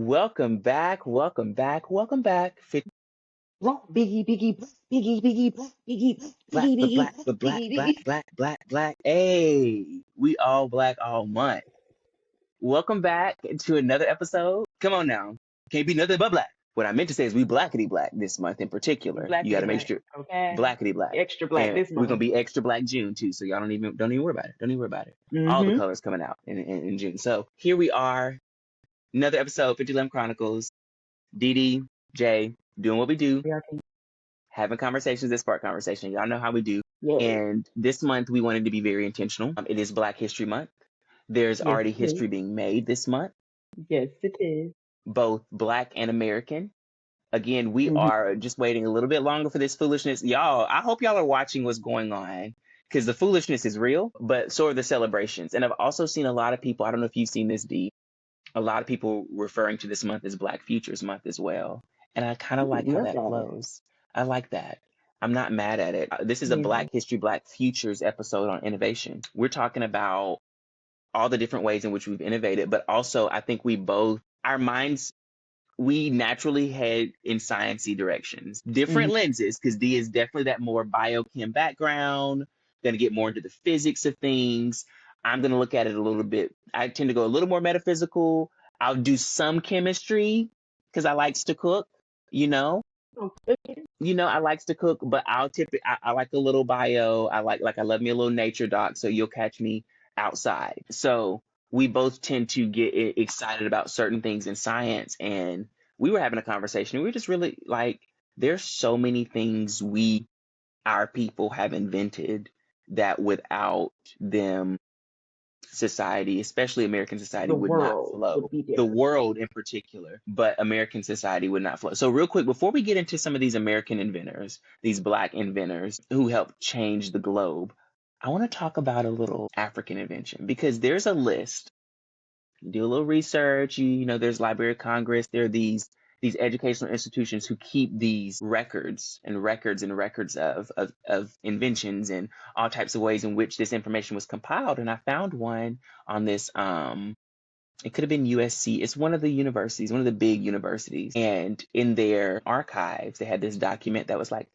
Welcome back, welcome back, welcome back. Biggie, biggie, biggie, biggie, biggie, black, but black, but black, black, black, black, black. Hey, we all black all month. Welcome back to another episode. Come on now. Can't be nothing but black. What I meant to say is we blackity black this month in particular. You got to make sure Okay. blackity black. Extra black And this we're gonna month. be extra black June too. So y'all don't even worry about it. Don't even worry about it. All the Mm-hmm. colors coming out in June. So here we are, another episode, 50 Chronicles. Dee Jay, doing what we do, having conversations that spark conversation. Y'all know how we do. Yes. And this month we wanted to be very intentional. It is Black History Month. There's Yes, already it is. history being made this month, Yes, it is. both Black and American. Again, we Mhm. are just waiting a little bit longer for this foolishness. Y'all, I hope y'all are watching what's going on because the foolishness is real, but so are the celebrations. And I've also seen a lot of people, I don't know if you've seen this, Dee, a lot of people referring to this month as Black Futures Month as well. And I kind of like how that flows. I like that. I'm not mad at it. This is a Black History, Black Futures episode on innovation. We're talking about all the different ways in which we've innovated, but also I think we both, our minds, we naturally head in sciencey directions, different lenses, because Dee is definitely that more biochem background, gonna get more into the physics of things. I'm gonna look at it a little bit. I tend to go a little more metaphysical. I'll do some chemistry because I likes to cook, you know. I likes to cook, but I'll tip it. I like a little bio. I love me a little nature doc, so you'll catch me outside. So we both tend to get excited about certain things in science, and we were having a conversation. We were just really like, there's so many things our people have invented that without them, society, especially American society, would not flow. The world in particular, but American society would not flow. So real quick, before we get into some of these American inventors, these Black inventors who helped change the globe, I want to talk about a little African invention because there's a list. You do a little research, there's Library of Congress, there are these educational institutions who keep these records and records and records of inventions and all types of ways in which this information was compiled. And I found one on this, it could have been USC. It's one of the universities, one of the big universities. And in their archives, they had this document that was like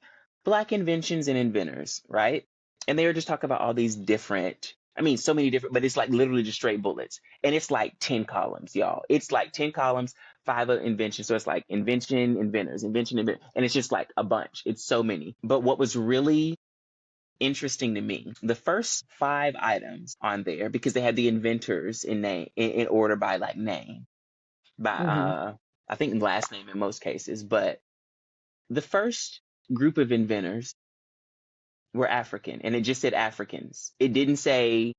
Black inventions and inventors, right? And they were just talking about all these different, so many different, but it's like literally just straight bullets. And it's like 10 columns, y'all. It's like 10 columns, 5 of invention. So it's like invention, inventors, invention, inventors. And it's just like a bunch. It's so many. But what was really interesting to me, the first 5 items on there, because they had the inventors in name, in order by like name, by I think last name in most cases, but the first group of inventors were African, and it just said Africans. It didn't say,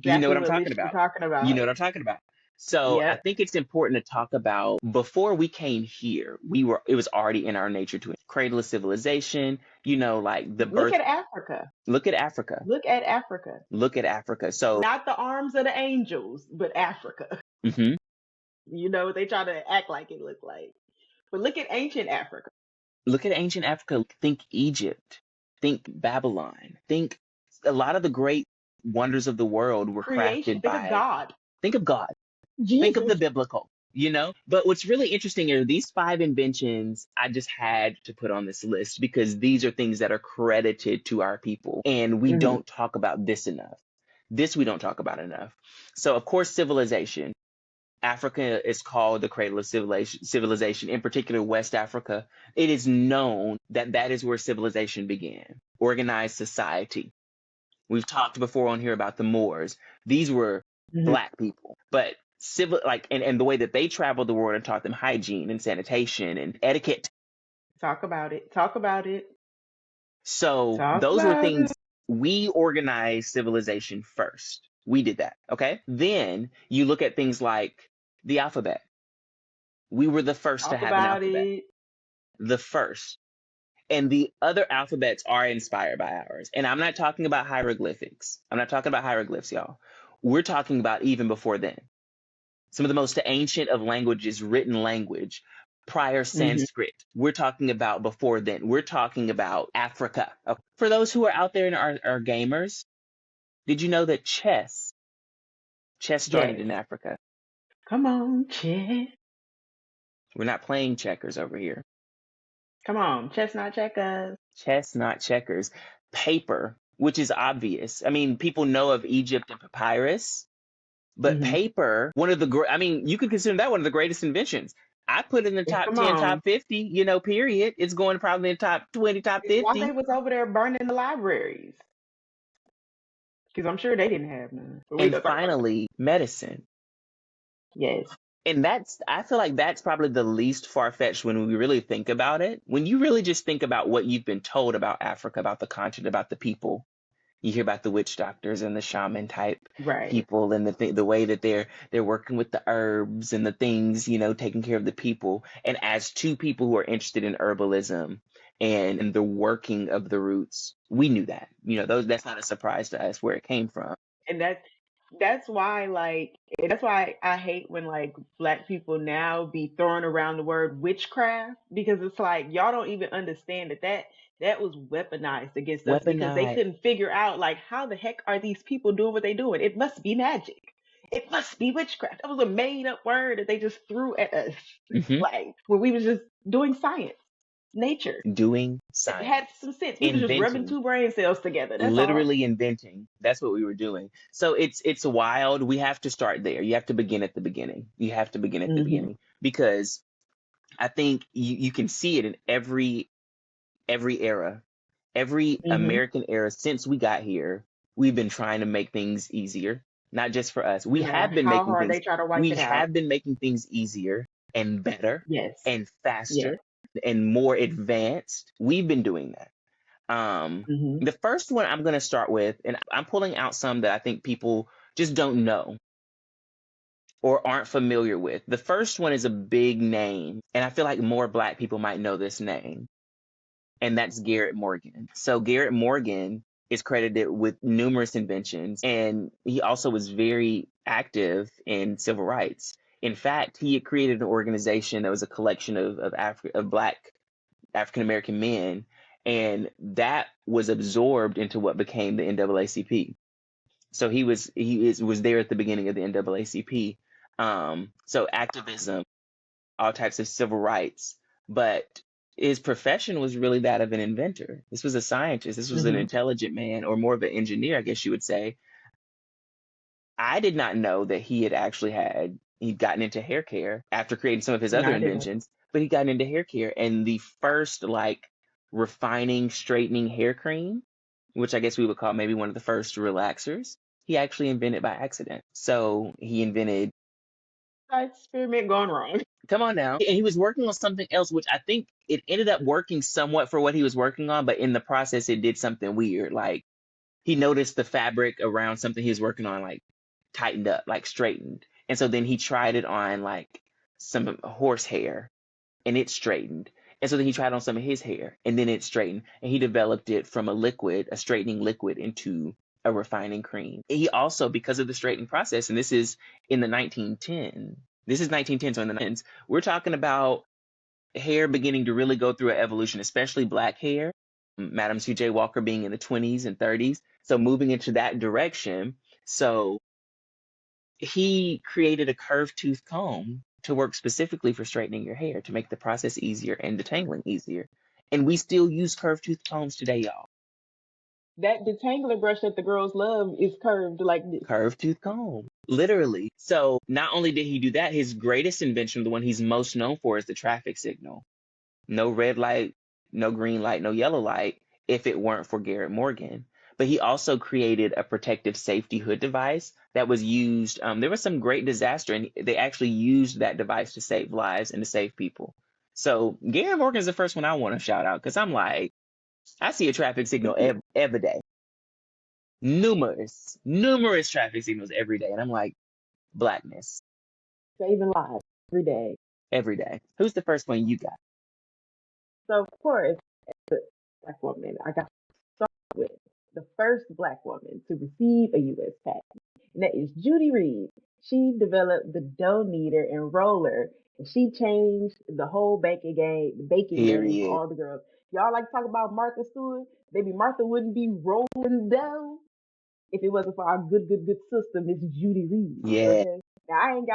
you know what I'm talking about. You know what I'm talking about. So I think it's important to talk about, before we came here, it was already in our nature to cradle of civilization, like the birth. Look at Africa. Look at Africa. Look at Africa. Look at Africa. So not the arms of the angels, but Africa. They try to act like it looked like. But look at ancient Africa. Look at ancient Africa. Think Egypt. Think Babylon. Think a lot of the great wonders of the world were crafted by. Think of God. Think of God. Jesus. Think of the biblical. But what's really interesting are these 5 inventions I just had to put on this list because these are things that are credited to our people, and we don't talk about this enough. We don't talk about enough. So of course, civilization. Africa is called the cradle of civilization, in particular West Africa. It is known that is where civilization began. Organized society. We've talked before on here about the Moors. These were Black people, but and the way that they traveled the world and taught them hygiene and sanitation and etiquette. Talk about it. So those were things. We organized civilization first. We did that. Okay. Then you look at things like the alphabet. We were the first to have an alphabet. The first. And the other alphabets are inspired by ours. And I'm not talking about hieroglyphics. I'm not talking about hieroglyphs, y'all. We're talking about even before then. Some of the most ancient of languages, written language, prior Sanskrit. We're talking about before then. We're talking about Africa. Okay. For those who are out there and are gamers, did you know that chess started in Africa? Come on, chess. We're not playing checkers over here. Come on, chestnut checkers. Chess, not checkers. Paper, which is obvious. I mean, people know of Egypt and papyrus, but Hmm. paper, one of the I mean, you could consider that one of the greatest inventions. I put it in the top Come 10, top on. 50, period. It's going probably in the top 20, top It's why 50. they was over there burning the libraries. Because I'm sure they didn't have none. But we And gonna talk about that. finally, medicine. Yes. And I feel like that's probably the least far-fetched when we really think about it. When you really just think about what you've been told about Africa, about the continent, about the people, you hear about the witch doctors and the shaman type Right. people and the way that they're working with the herbs and the things, taking care of the people. And as two people who are interested in herbalism and the working of the roots, we knew that. That's not a surprise to us where it came from. And that's why that's why I hate when like black people now be throwing around the word witchcraft, because it's like y'all don't even understand that was weaponized against us because they Weaponized. couldn't figure out like how the heck are these people doing what they doing. It must be magic. It must be witchcraft. That was a made up word that they just threw at us. Hmm. Like when we was just doing science, nature. Doing It had science, some sense. We was just rubbing inventing. two brain cells together. That's all. Literally inventing. That's what we were doing. So it's wild. We have to start there. You have to begin at the beginning. You have to begin at the Hmm. beginning because I think you can see it in every era, every Hmm. American era since we got here. We've been trying to make things easier, not just for us. No matter how hard they try to wipe We it out. have been making things easier and better Yes. and Yes. faster and more advanced. We've been doing that. Hmm. The first one I'm going to start with, and I'm pulling out some that I think people just don't know or aren't familiar with. The first one is a big name, and I feel like more Black people might know this name, and that's Garrett Morgan. So Garrett Morgan is credited with numerous inventions, and he also was very active in civil rights. In fact, he had created an organization that was a collection of Black African American men, and that was absorbed into what became the NAACP. So was there at the beginning of the NAACP. So activism, all types of civil rights, but his profession was really that of an inventor. This was a scientist. This was an Hmm. intelligent man, or more of an engineer, I guess you would say. I did not know that he'd gotten into hair care after creating some of his No, other I didn't. inventions, but he got into hair care, and the first like refining, straightening hair cream, which I guess we would call maybe one of the first relaxers, he actually invented by accident. So he invented, Experiment gone wrong. come on now, and he was working on something else, which I think it ended up working somewhat for what he was working on, but in the process, it did something weird. Like he noticed the fabric around something he was working on, like tightened up, like straightened. And so then he tried it on like some horsehair and it straightened. And so then he tried on some of his hair and then it straightened. And he developed it from a straightening liquid, into a refining cream. He also, because of the straightening process, and this is in the 1910s, this is 1910, so in the 1910s, we're talking about hair beginning to really go through an evolution, especially Black hair. Madam C.J. Walker being in the 20s and 30s. So moving into that direction. So he created a curved tooth comb to work specifically for straightening your hair, to make the process easier and detangling easier. And we still use curved tooth combs today, y'all. That detangler brush that the girls love is curved like this. Curved tooth comb, literally. So not only did he do that, his greatest invention, the one he's most known for, is the traffic signal. No red light, no green light, no yellow light, if it weren't for Garrett Morgan. But he also created a protective safety hood device that was used. There was some great disaster, and they actually used that device to save lives and to save people. So Garrett Morgan is the first one I want to shout out, because I'm like, I see a traffic signal every day. Numerous traffic signals every day. And I'm like, Blackness Saving lives every day. every day. Who's the first one you got? So of course, as a black woman, I got to start with the first black woman to receive a U.S. patent, and that is Judy Reed. She developed the dough kneader and roller, and she changed the whole baking game for Period. all the girls. Y'all like to talk about Martha Stewart? Baby Martha wouldn't be rolling dough if it wasn't for our good sister, Miss Judy Reed. Yeah. Okay. Now I ain't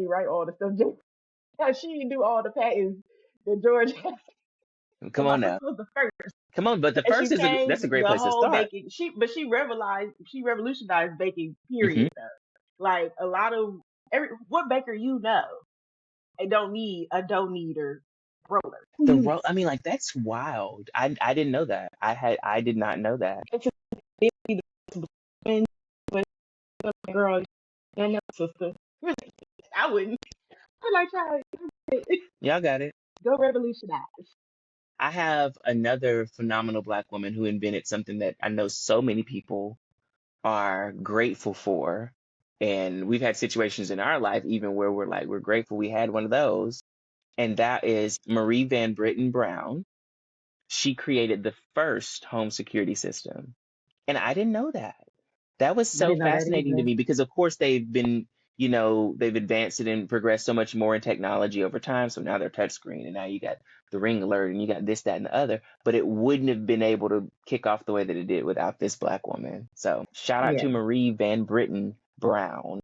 write all the stuff She didn't do all the patents that George had. So Come my on sister now. was the first, Come on, but the and she first is that's changed a great the place to whole start. baking. She revolutionized baking. Hmm. Period. Though, like a lot of what baker they don't need a dough kneader roller. Who uses I mean, like that's wild. I didn't know that. I did not know that. it? It's a girl and your sister. I wouldn't. I'm like, child, Y'all got it. go revolutionize. I have another phenomenal black woman who invented something that I know so many people are grateful for. And we've had situations in our life even where we're like, we're grateful we had one of those. And that is Marie Van Britten Brown. She created the first home security system. And I didn't know that. That was I so didn't know that fascinating to either. me because, of course, they've advanced it and progressed so much more in technology over time. So now they're touchscreen, and now you got the ring alert, and you got this, that, and the other. But it wouldn't have been able to kick off the way that it did without this black woman. So shout out to Yeah. Marie Van Britten Brown.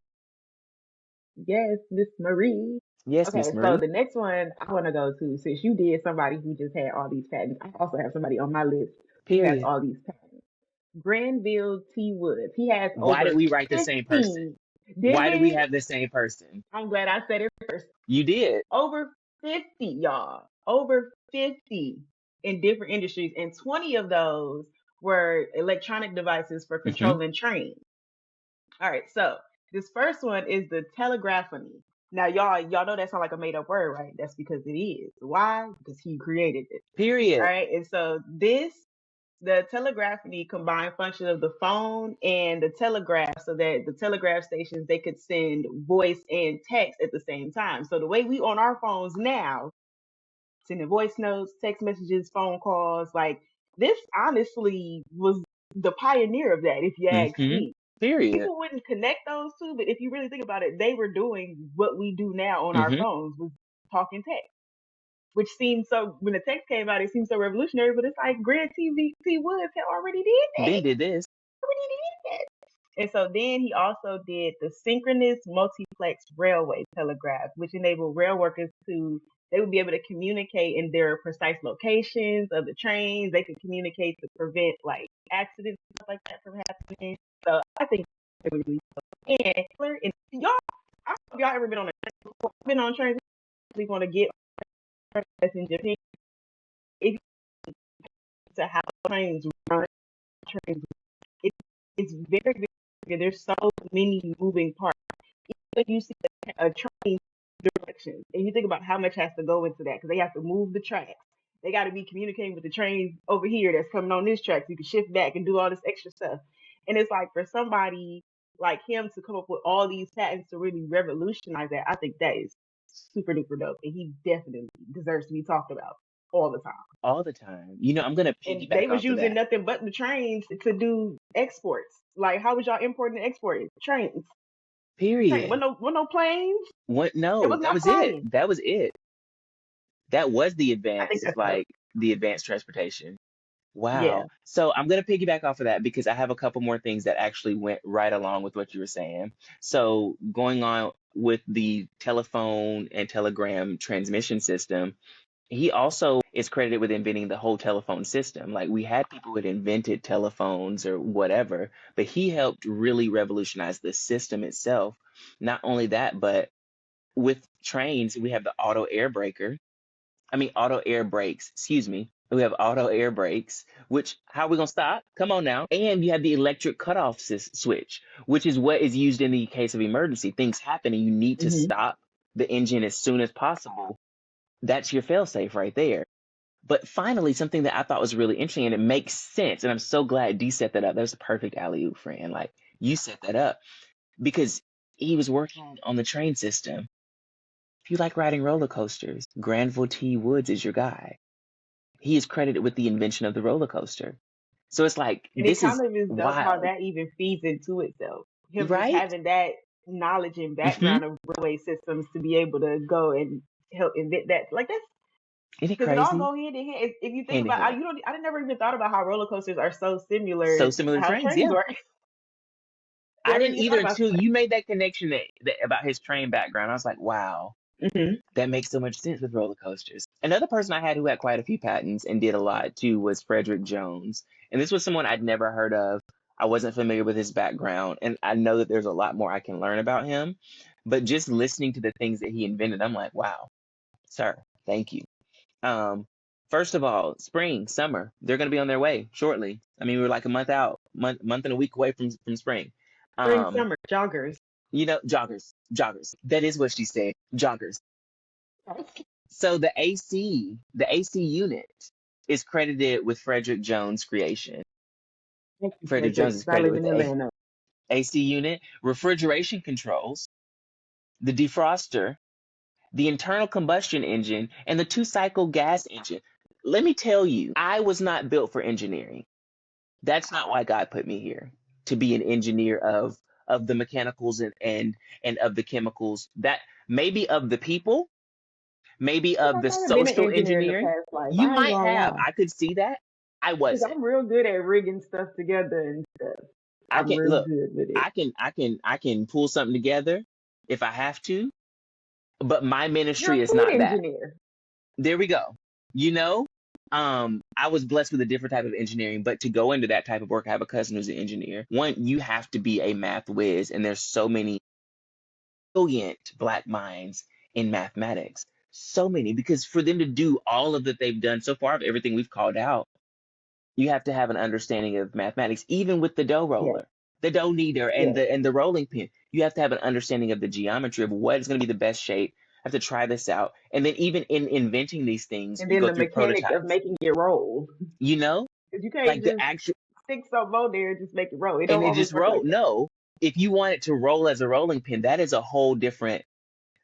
Yes, Miss Marie. Yes, Miss Okay, so Marie. the next one I want to go to, since you did somebody who just had all these patents, I also have somebody on my list who has Period. all these patents. Granville T. Woods. He has Why did over we write the same person? 50. Did Why do we we? have the same person? I'm glad I said it first. You did. Over 50, y'all. Over 50 in different industries. And 20 of those were electronic devices for Hmm. controlling trains. All right, so this first one is the telegraphony. Now, y'all know that sounds like a made up word, right? That's because it is. Why? Because he created it. All Period. right, and so the telegraphony combined function of the phone and the telegraph, so that the telegraph stations they could send voice and text at the same time. So the way we on our phones now, sending voice notes, text messages, phone calls, like this honestly was the pioneer of that, if you ask Hmm. me. Period. People wouldn't connect those two, but if you really think about it, they were doing what we do now on our Hmm. phones with talking text, which seems so, when the text came out, it seems so revolutionary, but it's like Grant T. Woods had already did that. Ben did this. Already did that. And so then he also did the synchronous multiplex railway telegraph, which enabled rail workers they would be able to communicate in their precise locations of the trains. They could communicate to prevent like accidents and stuff like that from happening. So I think it was really cool. And y'all, I don't know if y'all ever been on a train before. I've been on trains. We want to get on that's in Japan. If you to how trains run, trains, it, it's very, there's so many moving parts. Even if you see a train directions, and you think about how much has to go into that, because they have to move the tracks. They got to be communicating with the trains over here that's coming on this track, so you can shift back and do all this extra stuff. And it's like for somebody like him to come up with all these patents to really revolutionize that, I think that is super duper dope, and he definitely deserves to be talked about all the time. All the time. You know, I'm gonna And they piggyback was off of using that. nothing but the trains to do exports. Like, how was y'all importing and exporting? Trains. Train. Period. Wasn't no planes. What? It No, was that not was it. flying. That was it. That was the I think advanced, that's dope. like the advanced transportation. Yeah. Wow. So I'm gonna piggyback off of that because I have a couple more things that actually went right along with what you were saying. So going on with the telephone and telegram transmission system, he also is credited with inventing the whole telephone system. Like we had people who had invented telephones or whatever, but he helped really revolutionize the system itself. Not only that, but with trains, we have the auto air brakes, excuse me. We have auto air brakes, which how are we gonna stop? Come on now. And you have the electric cutoff switch, which is what is used in the case of emergency. Things happen and you need to Hmm. stop the engine as soon as possible. That's your failsafe right there. But finally, something that I thought was really interesting and it makes sense, and I'm so glad D set that up. That was the perfect alley oop, friend. Like you set that up because he was working on the train system. If you like riding roller coasters, Granville T. Woods is your guy. He is credited with the invention of the roller coaster. So it's like, And it this is kind of is dope how wild, that even feeds into itself. Him just right? having that knowledge and Hmm. background of railway systems to be able to go and help invent that. Like that's Isn't it because it all crazy? go hand in hand. If you think Hand in about, hand. I never even thought about how roller coasters are so similar So to similar to how trains, trains yeah. work. I Never didn't even thought either about until that. you made that connection that about his train background. I was like, wow. Hmm. That makes so much sense with roller coasters. Another person I had who had quite a few patents and did a lot too was Frederick Jones. And this was someone I'd never heard of. I wasn't familiar with his background, and I know that there's a lot more I can learn about him. But just listening to the things that he invented, I'm like, wow, sir, thank you. Um, First of all, spring, summer, they're going to be on their way shortly. I mean, we're like a month out, month and a week away from spring. Spring, Um, summer, joggers. joggers. That is what she said, joggers. So the AC unit is credited with Frederick Jones' creation. Thank you, Frederick Frederick, Jones because is I credited live with in the Atlanta. AC unit, refrigeration controls, the defroster, the internal combustion engine, and the two-cycle gas engine. Let me tell you, I was not built for engineering. That's not why God put me here, to be an engineer of the mechanicals and of the chemicals, that maybe of the people, maybe I of think the I might have been an social engineer in the engineering. past life. You I ain't might gonna have. lie. I could see that. I Because wasn't. I'm real good at rigging stuff together and stuff. I I'm can real look. good with it. I can pull something together if I have to, but my You're ministry a is food not that. engineer. There we go. You know, I was blessed with a different type of engineering, but to go into that type of work, I have a cousin who's an engineer. One, you have to be a math whiz, and there's so many brilliant black minds in mathematics. So many, because for them to do all of that they've done so far, of everything we've called out, you have to have an understanding of mathematics, even with the dough Yes, roller, the dough kneader, and yes. the rolling pin. You have to have an understanding of the geometry of what is going to be the best shape. I have to try this out, and then even in inventing these things, And you then go the through mechanics of prototypes. making it roll. You know, Because you can't like the just actual, stick something on there and just make it roll. It and don't it always just work roll. like that. No, if you want it to roll as a rolling pin, that is a whole different,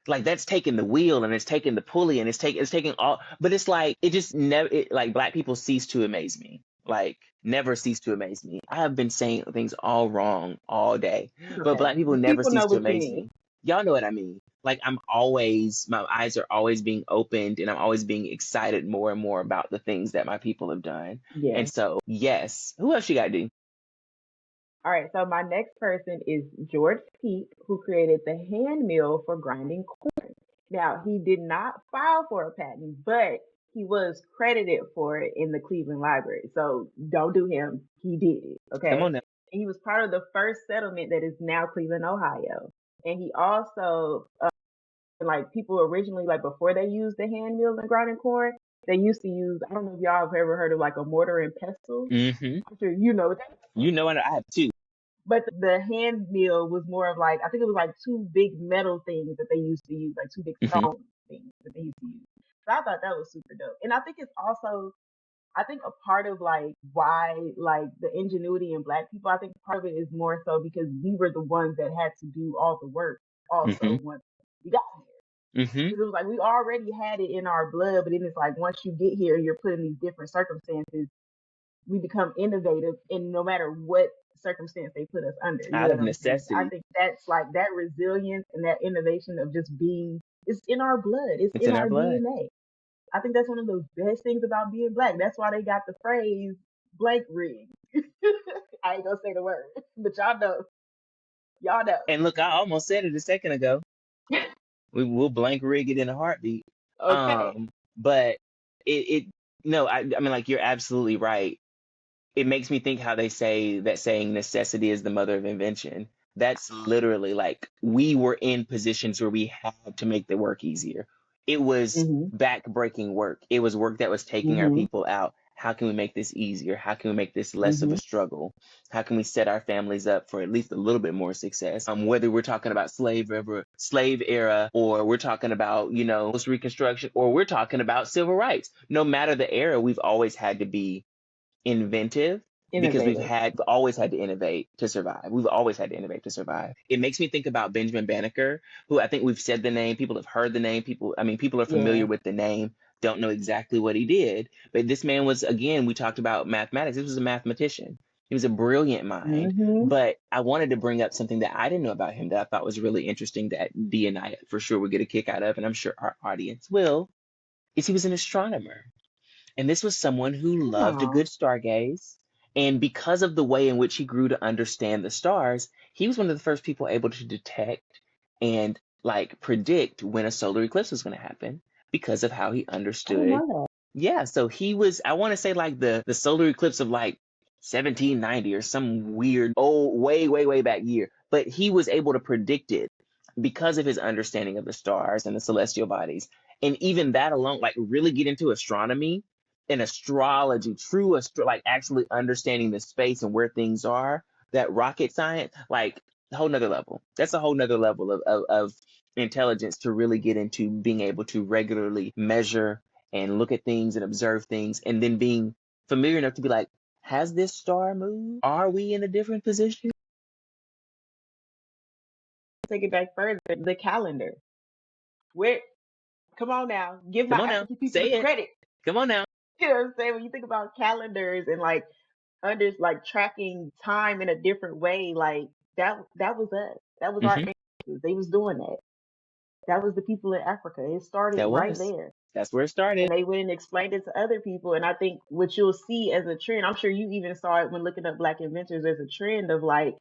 like that's taking the wheel and it's taking the pulley and it's taking all, but it's like it just never, like black people cease to amaze me, like never cease to amaze me. I have been saying things all wrong all day, It's but okay. black people never People cease know to what you amaze mean. me. Y'all know what I mean. Like I'm always, my eyes are always being opened and I'm always being excited more and more about the things that my people have done. And Yes. so yes, who else you got, D? All right. So my next person is George Peak, who created the hand mill for grinding corn. Now, he did not file for a patent, but he was credited for it in the Cleveland Library. So don't do him. He did it. Come Okay. on now. And he was part of the first settlement that is now Cleveland, Ohio. And he also, like people originally, like before they used the hand mill and grinding corn, they used to use, I don't know if y'all have ever heard of like a mortar and pestle. Mm-hmm. I'm sure you know what that. You know what, I have two. But the hand mill was more of like, I think it was like two big metal things that they used to use, like two big Mm-hmm. stone things that they used to use. So I thought that was super dope. And I think it's also, I think a part of like why like the ingenuity in black people, I think part of it is more so because we were the ones that had to do all the work Mm-hmm. also once we got here. Mm-hmm. Because it was like we already had it in our blood, but then it's like once you get here, you're put in these different circumstances, we become innovative in no matter what circumstance they put us under. You know Out of what I'm saying? I necessity. think that's like that resilience and that innovation of just being, it's in our blood. It's It's in in our our blood. DNA. I think that's one of the best things about being black. That's why they got the phrase blank rig. I ain't gonna say the word, but y'all know. Y'all know. And look, I almost said it a second ago. We will blank rig it in a heartbeat. Okay. But it no, I mean like you're absolutely right. It makes me think how they say that saying necessity is the mother of invention. That's literally like we were in positions where we had to make the work easier. It was Mhm. back-breaking work. It was work that was taking our Mhm. people out. How can we make this easier? How can we make this less of a Mhm. struggle? How can we set our families up for at least a little bit more success? Whether we're talking about slave era, or we're talking about, post Reconstruction, or we're talking about civil rights. No matter the era, we've always had to be inventive because Innovative. always had to innovate to survive. We've always had to innovate to survive. It makes me think about Benjamin Banneker, who I think we've said the name, people have heard the name, people are Yeah. familiar with the name, don't know exactly what he did. But this man was, again, we talked about mathematics. This was a mathematician. He was a brilliant mind. Mhm. But I wanted to bring up something that I didn't know about him that I thought was really interesting that Dee and I for sure would get a kick out of, and I'm sure our audience will, is he was an astronomer. And this was someone who loved a Oh. good stargaze. And because of the way in which he grew to understand the stars, he was one of the first people able to detect and like predict when a solar eclipse was going to happen because of how he I didn't understood. know that. Yeah, so he was, I want to say like the solar eclipse of like 1790 or some weird old way back year, but he was able to predict it because of his understanding of the stars and the celestial bodies. And even that alone, like really get into astronomy and astrology, like actually understanding the space and where things are, that rocket science, like a whole nother level. That's a whole nother level of intelligence to really get into being able to regularly measure and look at things and observe things, and then being familiar enough to be like, has this star moved? Are we in a different position? Take it back further. The calendar. Where? Come on now. Give my Come on now, African people the say it. credit. Come on now. You know what I'm saying? When you think about calendars and like like tracking time in a different way, like that was us. That was our Hmm. ancestors. They was doing that. That was the people in Africa. It started That right was. there. That's where it started. And they went and explained it to other people. And I think what you'll see as a trend, I'm sure you even saw it when looking up Black inventors, as a trend of like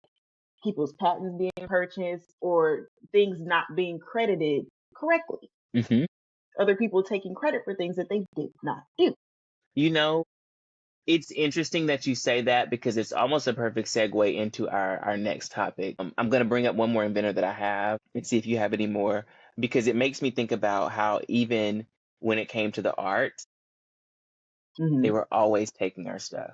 people's patents being purchased or things not being credited correctly. Hmm. Other people taking credit for things that they did not do. You know, it's interesting that you say that because it's almost a perfect segue into our next topic. I'm going to bring up one more inventor that I have and see if you have any more, because it makes me think about how even when it came to the art, they Mm-hmm. were always taking our stuff.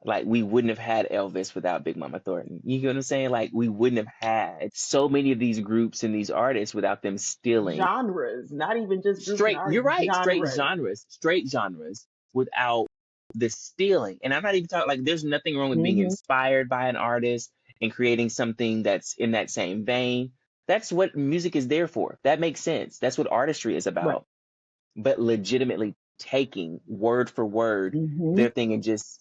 Like we wouldn't have had Elvis without Big Mama Thornton. You get what I'm saying? Like we wouldn't have had so many of these groups and these artists without them stealing Genres, not even just groups and straight, you're artists, right, genres. straight genres without the stealing. And I'm not even talking like there's nothing wrong with being Mm-hmm. inspired by an artist and creating something that's in that same vein. That's what music is there for. That makes sense. That's what artistry is Right. about. But legitimately taking word for word Mm-hmm. their thing and just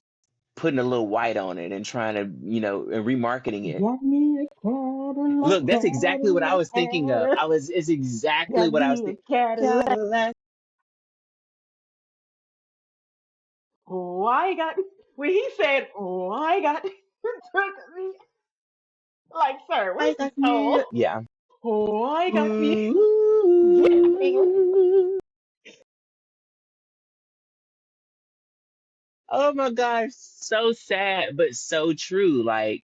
putting a little white on it and trying to, and remarketing it. Got me a Cadillac, Look, that's exactly what I Cadillac, was thinking of. Cadillac. It's exactly Got what I was me a thinking. Cadillac. Cadillac. Why got when he said why got took me like, sir, I where's the got me. soul? Yeah. Why got me get me Ooh. Oh my gosh, so sad, but so true. Like,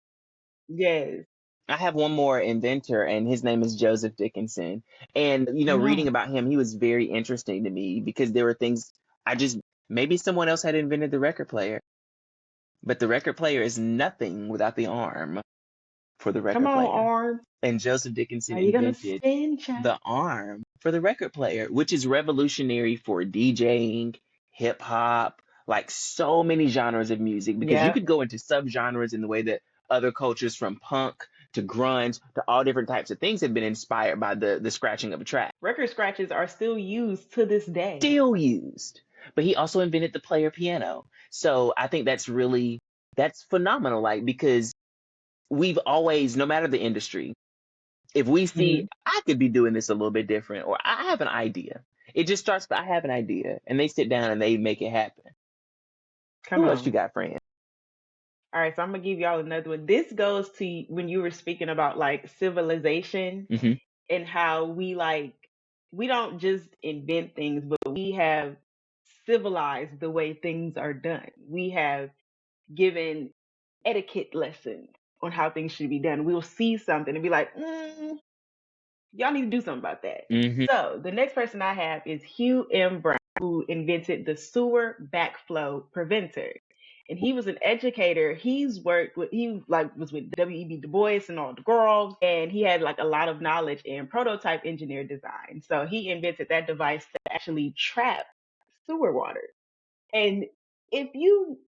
yes. I have one more inventor, and his name is Joseph Dickinson. And, reading Mm. about him, he was very interesting to me because there were things I just, maybe someone else had invented the record player, but the record player is nothing without the arm for the Come record on, player. arm. And Joseph Dickinson Are you gonna invented spin check? the arm for the record player, which is revolutionary for DJing, hip hop, like so many genres of music, because you Yeah. could go into subgenres in the way that other cultures from punk to grunge to all different types of things have been inspired by the scratching of a track. Record scratches are still used to this day. Still used. But he also invented the player piano. So I think that's phenomenal, like, because we've always, no matter the industry, if we see Hmm. I could be doing this a little bit different, or I have an idea, it just starts with I have an idea, and they sit down and they make it happen. Come Who else you on. got, friend? All right, so I'm gonna give y'all another one. This goes to when you were speaking about like civilization Hmm. and how we don't just invent things, but we have civilized the way things are done. We have given etiquette lessons on how things should be done. We'll see something and be like, y'all need to do something about that. Hmm. So the next person I have is Hugh M. Brown, who invented the sewer backflow preventer. And he was an educator. He like was with W.E.B. Du Bois and all the girls, and he had like a lot of knowledge in prototype engineer design. So he invented that device to actually trap sewer water. And if you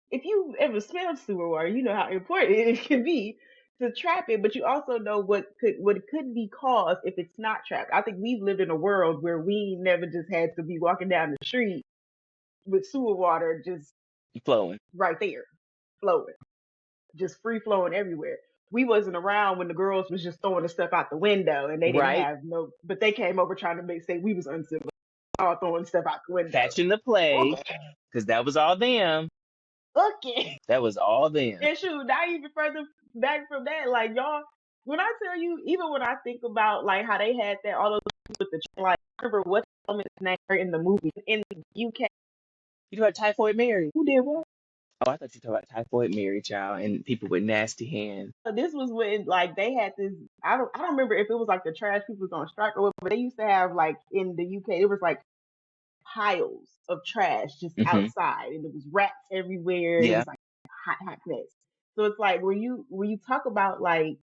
ever smelled sewer water, you know how important it can be to trap it, but you also know what could be caused if it's not trapped. I think we've lived in a world where we never just had to be walking down the street with sewer water just Flowing. right there, flowing, just free flowing everywhere. We wasn't around when the girls was just throwing the stuff out the window and they didn't Right? have no, but they came over trying to say we was uncivil, all throwing stuff out the window. Catching the play, Okay, because that was all them. okay. That was all them. And shoot, not even further back from that, like y'all. When I tell you, even when I think about like how they had that all those with the like, I remember what woman's name in the movie in the UK. You know about Typhoid Mary? Who did what? Oh, I thought you talking about Typhoid Mary, child, and people with nasty hands. This was when like they had this. I don't remember if it was like the trash people was on strike or what, but they used to have like in the UK it was like piles of trash just Hmm. outside, and it was rats everywhere. It Yeah. was like hot mess. So it's like when you talk about like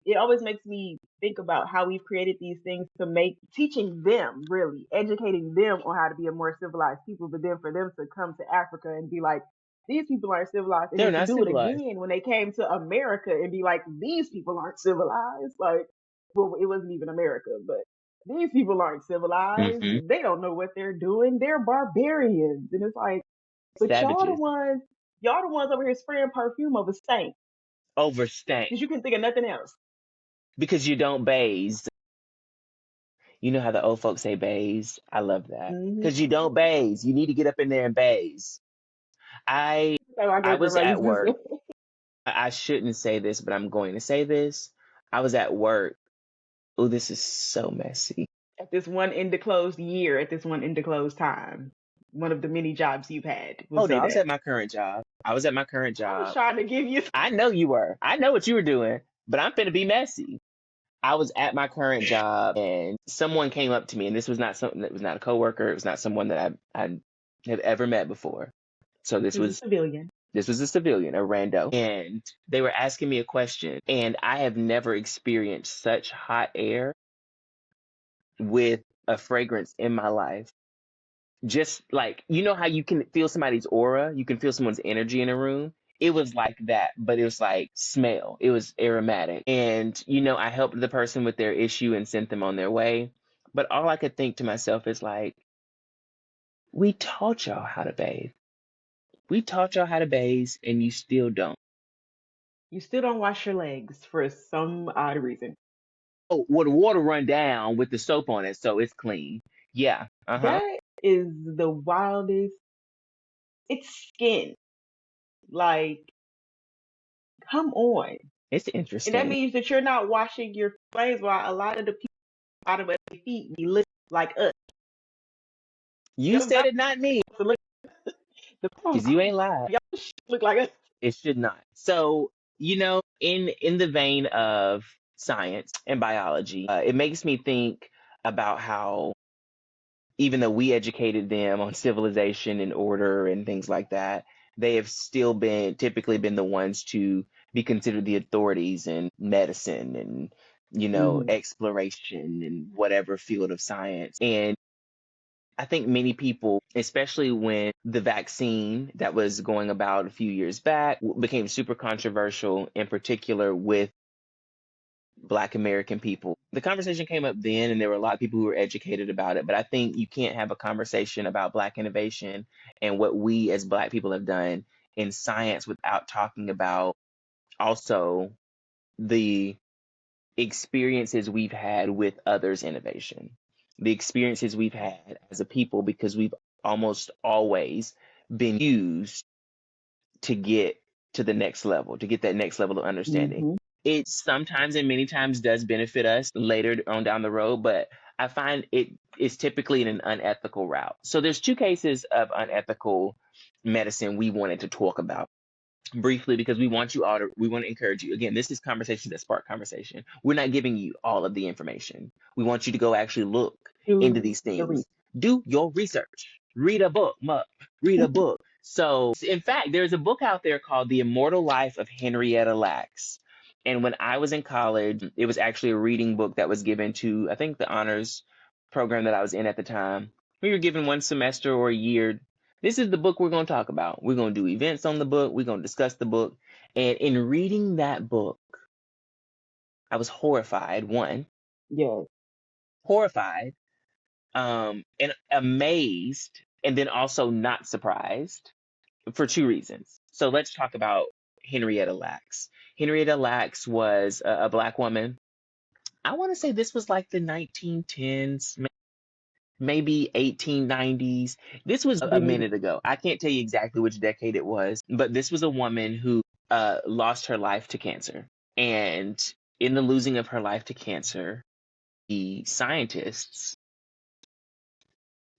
it always makes me think about how we've created these things to make teaching them really educating them on how to be a more civilized people, but then for them to come to Africa and be like these people aren't civilized, and They're then to not do it civilized. again when they came to America and be like these people aren't civilized, like well it wasn't even America, but these people aren't civilized, Hmm. they don't know what they're doing, they're barbarians, and it's like but Savages. y'all the ones over here spraying perfume over stank Overstank. because you can think of nothing else. Because you don't bathe. You know how the old folks say bathe? I love that. Mm-hmm. Because you don't bathe. You need to get up in there and bathe. I So I I guess was everybody at used to work. say. I shouldn't say this, but I'm going to say this. I was at work. Oh, this is so messy. At this one undisclosed year, at this one undisclosed time, one of the many jobs you've had, we'll Oh no, say I was that. at my current job. I was at my current I was job. trying to give you. I know you were. I know what you were doing, but I'm finna be messy. I was at my current job and someone came up to me, and this was not something that was not a coworker. It was not someone that I had ever met before. So This is a civilian. this was a civilian, a rando, and they were asking me a question, and I have never experienced such hot air with a fragrance in my life. Just like, you know how you can feel somebody's aura, you can feel someone's energy in a room. It was like that, but it was like smell. It was aromatic. And, I helped the person with their issue and sent them on their way. But all I could think to myself is like, we taught y'all how to bathe. We taught y'all how to bathe, and you still don't. You still don't wash your legs for some odd reason. Oh, well, the water run down with the soap on it, so it's clean. Yeah. Uh-huh. That is the wildest. It's skin. Like, come on. It's And that interesting. means that you're not washing your legs while a lot of the people out of their feet be looking like us. You Your said it, not me, to look the because you ain't lied. y'all look like us. It should not. So, in the vein of science and biology, it makes me think about how even though we educated them on civilization and order and things like that, they have still typically been the ones to be considered the authorities in medicine and, Mm-hmm. exploration and whatever field of science. And I think many people, especially when the vaccine that was going about a few years back became super controversial, in particular with Black American people. The conversation came up then, and there were a lot of people who were educated about it. But I think you can't have a conversation about Black innovation and what we as Black people have done in science without talking about also the experiences we've had with others' innovation, the experiences we've had as a people, because we've almost always been used to get to the next level, to get that next level of understanding. Mm-hmm. It sometimes and many times does benefit us later on down the road, but I find it is typically in an unethical route. So there's two cases of unethical medicine we wanted to talk about briefly, because we want to encourage you. Again, this is conversation that spark conversation. We're not giving you all of the information. We want you to go actually look into Do these your things. research. Do your research. Read a book, read a book. So in fact, there's a book out there called The Immortal Life of Henrietta Lacks. And when I was in college, it was actually a reading book that was given to, I think, the honors program that I was in at the time. We were given one semester or a year. This is the book we're going to talk about. We're going to do events on the book. We're going to discuss the book. And in reading that book, I was horrified. One, Yes. horrified, and amazed, and then also not surprised for two reasons. So let's talk about Henrietta Lacks. Henrietta Lacks was a Black woman. I want to say this was like the 1910s, maybe 1890s. This was a Believe it. minute ago. I can't tell you exactly which decade it was, but this was a woman who lost her life to cancer. And In the losing of her life to cancer, the scientists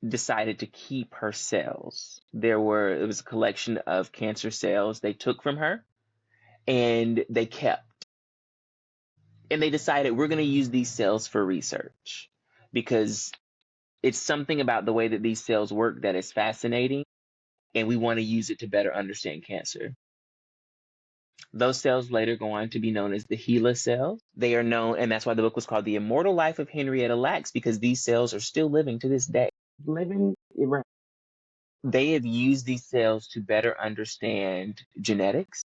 decided to keep her cells. It was a collection of cancer cells they took from her and they kept. And they decided we're going to use these cells for research because it's something about the way that these cells work that is fascinating, and we want to use it to better understand cancer. Those cells later go on to be known as the HeLa cells. They are known, and that's why the book was called The Immortal Life of Henrietta Lacks, because these cells are still living to this day. Living, right. They have used these cells to better understand genetics,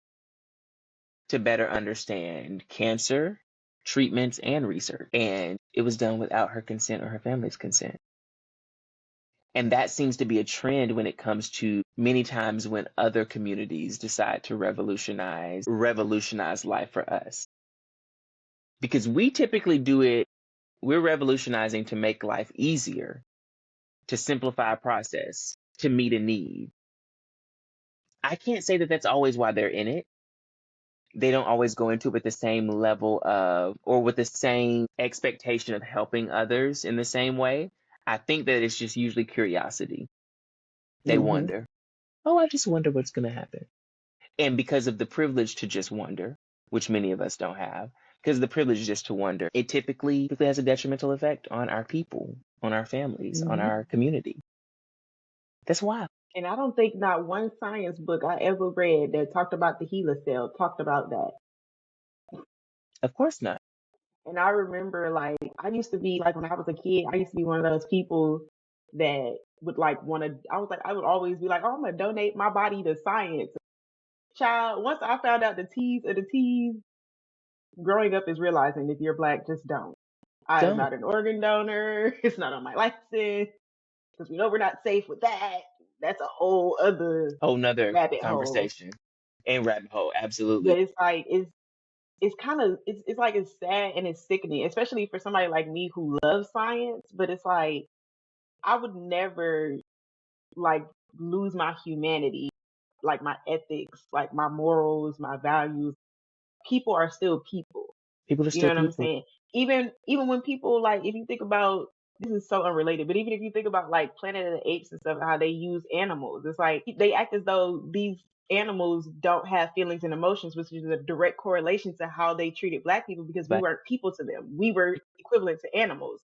to better understand cancer, treatments, and research. And it was done without her consent or her family's consent. And that seems to be a trend when it comes to many times when other communities decide to revolutionize life for us. Because we typically do it, we're revolutionizing to make life easier, to simplify a process, to meet a need. I can't say that that's always why they're in it. They don't always go into it with the same level of, or with the same expectation of helping others in the same way. I think that it's just usually curiosity. They wonder, oh, I just wonder what's going to happen. And because of the privilege to just wonder, which many of us don't have, because the privilege just to wonder, it typically has a detrimental effect on our people, on our families, on our community. That's wild. And I don't think not one science book I ever read that talked about the HeLa cell talked about that. Of course not. And I remember, like, I used to be, like, when I was a kid, I used to be one of those people that would, like, I would always be like, oh, I'm going to donate my body to science. Child, once I found out the T's of the T's, growing up is realizing if you're Black, just don't. I am not an organ donor. It's not on my license. Because we know we're not safe with that. That's a whole nother rabbit conversation. And rabbit hole, absolutely. But it's like, it's kind of, it's like, it's sad and it's sickening, especially for somebody like me who loves science. But it's like, I would never, like, lose my humanity, like my ethics, like my morals, my values. People are still people. People are You know still what I'm people. saying? Even when people, like, if you think about, this is so unrelated, but even if you think about, like, Planet of the Apes and stuff, how they use animals, it's like they act as though these animals don't have feelings and emotions, which is a direct correlation to how they treated Black people, because we But weren't people to them. We were equivalent to animals.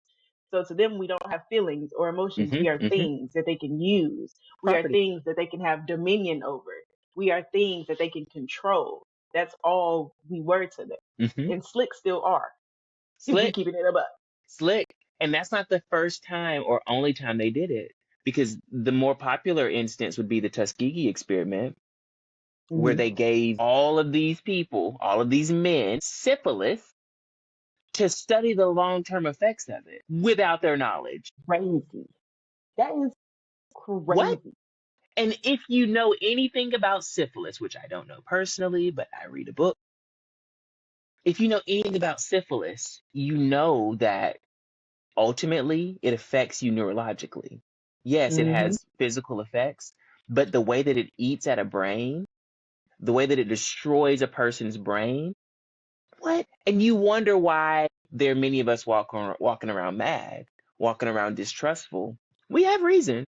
So to them, we don't have feelings or emotions. We are things that they can use. We are things that they can have dominion over. We are things that they can control. That's all we were to them. And Slick still are. If we keeping it above. Slick. And that's not the first time or only time they did it. Because the more popular instance would be the Tuskegee experiment, where they gave all of these people, all of these men, syphilis to study the long-term effects of it without their knowledge. Crazy. That is crazy. What? And if you know anything about syphilis, which I don't know personally, but I read a book, if you know anything about syphilis, you know that ultimately it affects you neurologically. Yes, it has physical effects, but the way that it eats at a brain, the way that it destroys a person's brain, what? And you wonder why there are many of us walking around mad, walking around distrustful. We have reason.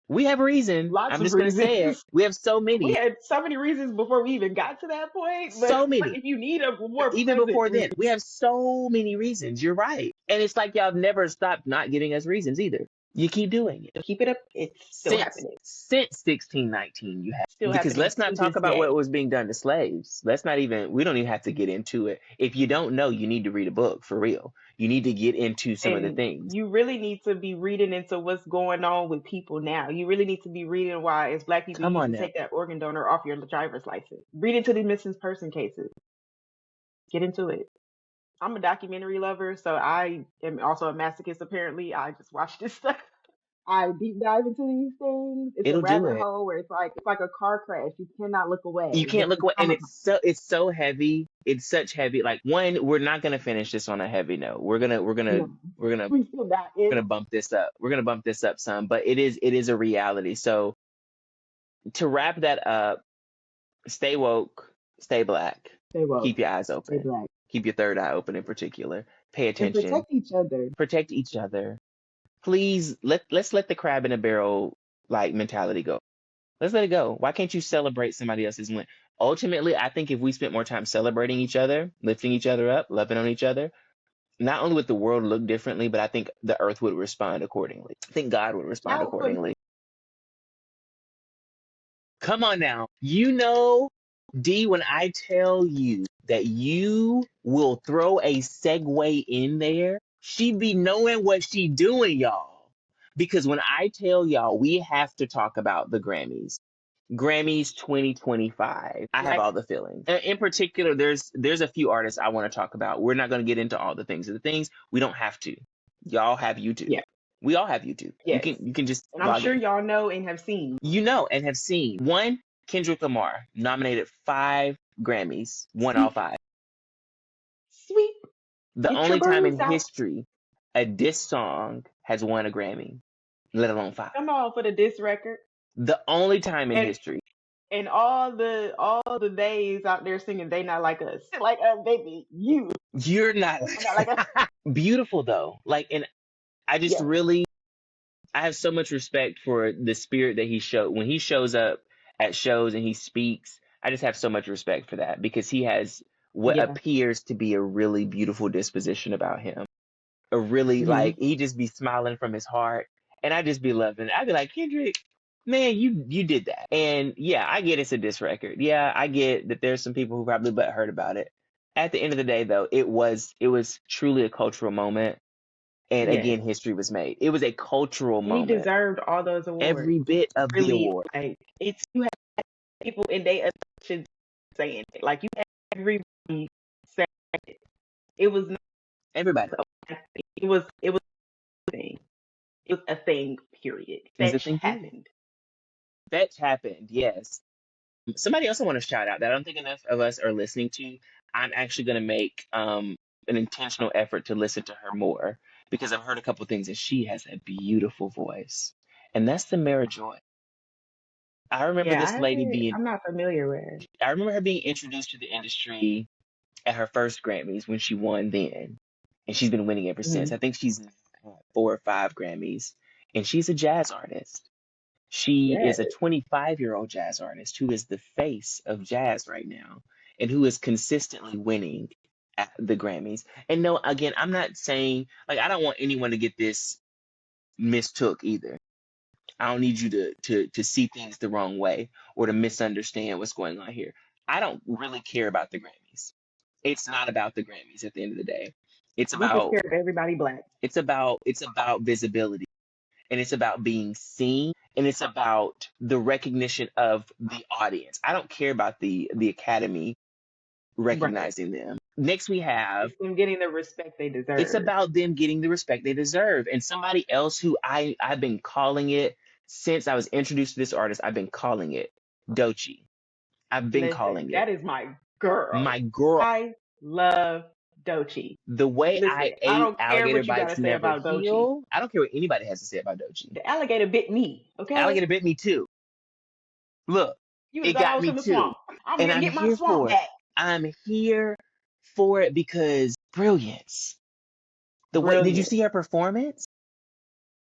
We have reason. Lots I'm of just going to say it. reasons. We have so many. We had so many reasons before we even got to that point. But So many. if you need a more Even present before then, reason, we have so many reasons. You're right. And it's like y'all have never stopped not giving us reasons either. You keep doing it. keep it up. It's still happening. Since 1619, you have. Still Because happening let's not to talk this about day. what was being done to slaves. We don't even have to get into it. If you don't know, you need to read a book for real. You need to get into some of the things. You really need to be reading into what's going on with people now. You really need to be reading why, as Black people, you need to take that organ donor off your driver's license. Read into the missing person cases. Get into it. I'm a documentary lover, so I am also a masochist, apparently. I just watch this stuff. I deep dive into these things. It's a rabbit hole where it's like a car crash. You cannot look away. You can't look away, and it's so heavy. It's such heavy. Like, one, we're not gonna finish this on a heavy note. We're gonna bump this up. We're gonna bump this up some, but it is a reality. So to wrap that up, stay woke, stay Black, keep your eyes open. Keep your third eye open in particular. Pay And attention. protect each other. Protect each other. Please let's let the crab in a barrel like mentality go. Let's let it go. Why can't you celebrate somebody else's win? Ultimately, I think if we spent more time celebrating each other, lifting each other up, loving on each other, not only would the world look differently, but I think the earth would respond accordingly. I think God would respond Now, for accordingly. Come on now. You know, D, when I tell you that you will throw a segue in there, she be knowing what she doing, y'all. Because when I tell y'all, we have to talk about the Grammys. Grammys 2025. I have like, all the feelings. In particular, there's a few artists I want to talk about. We're not going to get into all the things. The things we don't have to. Y'all have YouTube. yeah, We all have YouTube. yes. You can just And I'm log sure in. y'all know and have seen. You know and have seen. One, Kendrick Lamar nominated 5 Grammys, won all Sweet, 5. sweet. The Get your only time in groove out. history a diss song has won a Grammy, let alone 5. Come on for the diss record. The only time in And history. and all the days out there singing they not like us. Like us, baby. You You're not are not like us. beautiful though. Like, and I just Yeah. really, I have so much respect for the spirit that he showed when he shows up at shows and he speaks. I just have so much respect for that because he has what Yeah. appears to be a really beautiful disposition about him. A really Hmm. like he just be smiling from his heart, and I just be loving it. I'd be like, Kendrick, man, you did that. And yeah, I get it's a diss record. Yeah, I get that there's some people who probably but heard about it. At the end of the day, though, it was truly a cultural moment. And Yes. again, history was made. It was a cultural And he moment. deserved all those awards. Every bit of the Really, award. like it's you have people and they assumptions saying it. Like you had everybody saying it. It was not Everybody. it was a thing. It was a thing, period. It was a Fetch thing period. happened. Fetch happened, yes. Somebody else I want to shout out that I don't think enough of us are listening to. I'm actually going to make an intentional effort to listen to her more because I've heard a couple things and she has a beautiful voice. And that's the Mara Joy. I remember Yeah, this lady I'm not familiar with. I remember her being introduced to the industry at her first Grammys when she won then. And she's been winning ever since. Mm-hmm. I think she's 4 or 5 Grammys. And she's a jazz artist. She Yes. is a 25-year-old jazz artist who is the face of jazz right now and who is consistently winning at the Grammys. And no, again, I'm not saying, like, I don't want anyone to get this mistook either. I don't need you to see things the wrong way or to misunderstand what's going on here. I don't really care about the Grammys. It's not about the Grammys at the end of the day. It's We just about care of everybody black. it's about visibility, and it's about being seen, and it's about the recognition of the audience. I don't care about the Academy Right. recognizing them. Next we have It's them getting the respect they it's deserve. about them getting the respect they deserve. And somebody else who I've been calling it since I was introduced to this artist, I've been calling it Doechii. I've been Listen, calling it that is my girl. my girl. I love Doechii. The way Listen, I I ate don't care alligator what you bites gotta say never about Doechii. heal. I don't care what anybody has to say about Doechii. The alligator bit me, okay? Alligator bit me too. Look, You would it have got got lost me in the too. swamp. I'm And here to I'm get my here swamp for it. back. I'm here for it because brilliance. The way, did you Brilliant. see her performance?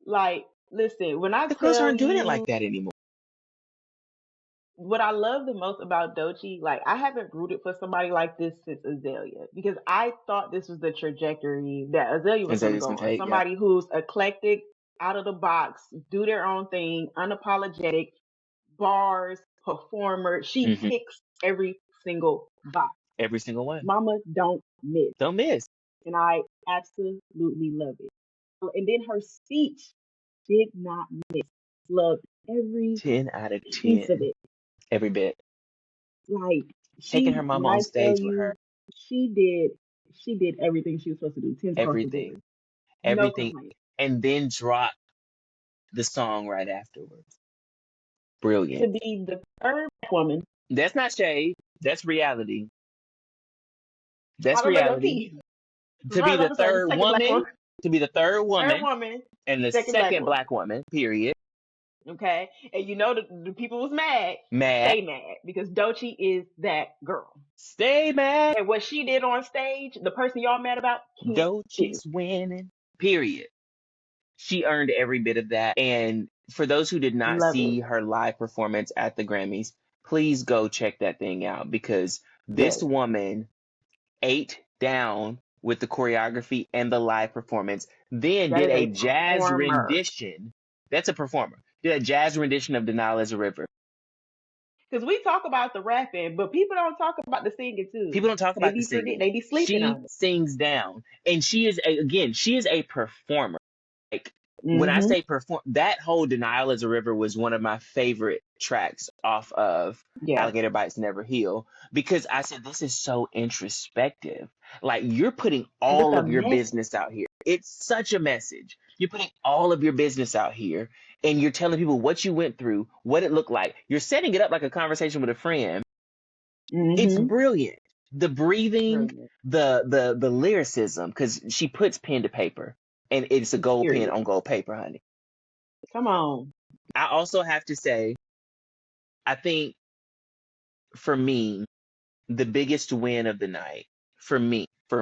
Like, listen, when I The girls tell aren't doing it like you that anymore. what I love the most about Doechii, like I haven't rooted for somebody like this since Azalea because I thought this was the trajectory that Azalea was Is that going to it's go gonna on. take? Yeah. Somebody who's eclectic, out of the box, do their own thing, unapologetic, bars, performer. She Hmm. ticks every single box. Every single one. Mama don't miss. Don't miss. And I absolutely love it. And then her speech did not miss. Loved every 10 out of piece of 10. it. Every bit. Like Taking her when mama on I tell stage with her. you, she did everything she was supposed to do. 10 across the board. Everything. No Everything. complaints. And then drop the song right afterwards. To Brilliant. be the third woman, That's not shade. That's reality. I That's don't know your reality. teeth. To be Right, the I'm sorry, the third second black woman, woman, to be the third third woman woman, and the second black second woman. black woman, period, Okay, and you know the people was mad. Mad. Stay mad because Doechii is that girl. Stay mad. And what she did on stage, the person y'all mad about can't do. Doechie's winning. Period. She earned every bit of that. And for those who did not Love it. see her live performance at the Grammys, please go check that thing out because this Yes, woman ate down with the choreography and the live performance, then that did is a a jazz performer. rendition. That's a performer. Did a jazz rendition of Denial is a River. Because we talk about the rapping, but people don't talk about the singing too. People don't talk They about the be forget. singing. They be sleeping She on it. sings down. And she is again, she is a performer. Like when I Mm-hmm. say perform, that whole Denial is a River was one of my favorite tracks off of Yeah, Alligator Bites Never Heal because I said this is so introspective. Like you're putting and with all a of your message. business out here. It's such a message. You're putting all of your business out here and you're telling people what you went through, what it looked like. You're setting it up like a conversation with a friend. It's Mm-hmm. brilliant. The breathing, Brilliant. the lyricism, because she puts pen to paper, and it's a gold pen Period. on gold paper, honey. Come on. I also have to say, I think for me, the biggest win of the night, for me, For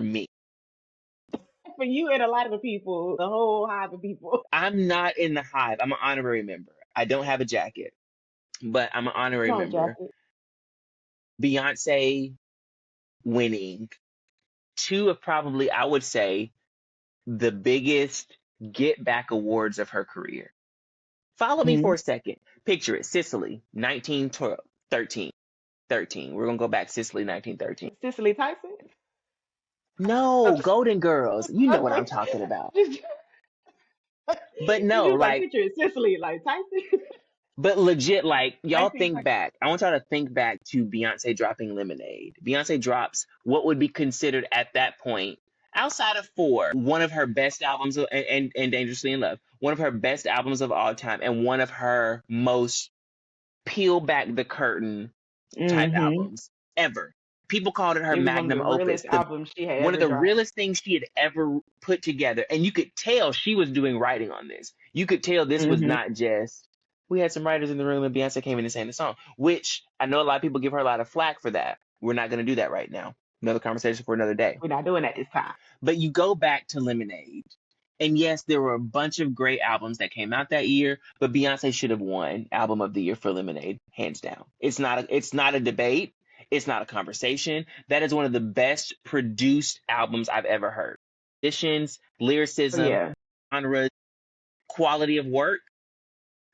you and a lot of the people, the whole hive of people. I'm not in the hive. I'm an honorary member. I don't have a jacket, but I'm an Come honorary on, member. Jacket. Beyonce winning two of probably, I would say, the biggest get back awards of her career. Follow me Mm-hmm. for a second. Picture it. Sicily, 1912, 13, 13. We're going to go back. Sicily, 1913. Cicely Tyson. I'm No, just, Golden Girls. You know I'm what I'm like, talking about. just, But cause no, you was like, like, picture it, Cicely, like Tyson. but legit, like, y'all 19 think Tyson. back. I want y'all to think back to Beyonce dropping Lemonade. Beyonce drops what would be considered at that point, outside of four, one of her best albums and Dangerously in Love, one of her best albums of all time, and one of her most peel back the curtain type Mm-hmm. albums ever. People called it her It was one of magnum the opus, realest albums she had one of ever the dropped. realest things she had ever put together. And you could tell she was doing writing on this. You could tell this was Mm-hmm. not just, we had some writers in the room and Beyonce came in and sang the song, which I know a lot of people give her a lot of flack for that. We're not going to do that right now. Another conversation for another day. We're not doing that this time. But you go back to Lemonade. And yes, there were a bunch of great albums that came out that year, but Beyonce should have won Album of the Year for Lemonade, hands down. It's not a debate. It's not a conversation. That is one of the best produced albums I've ever heard. Additions, Oh lyricism, yeah. genre, quality of work,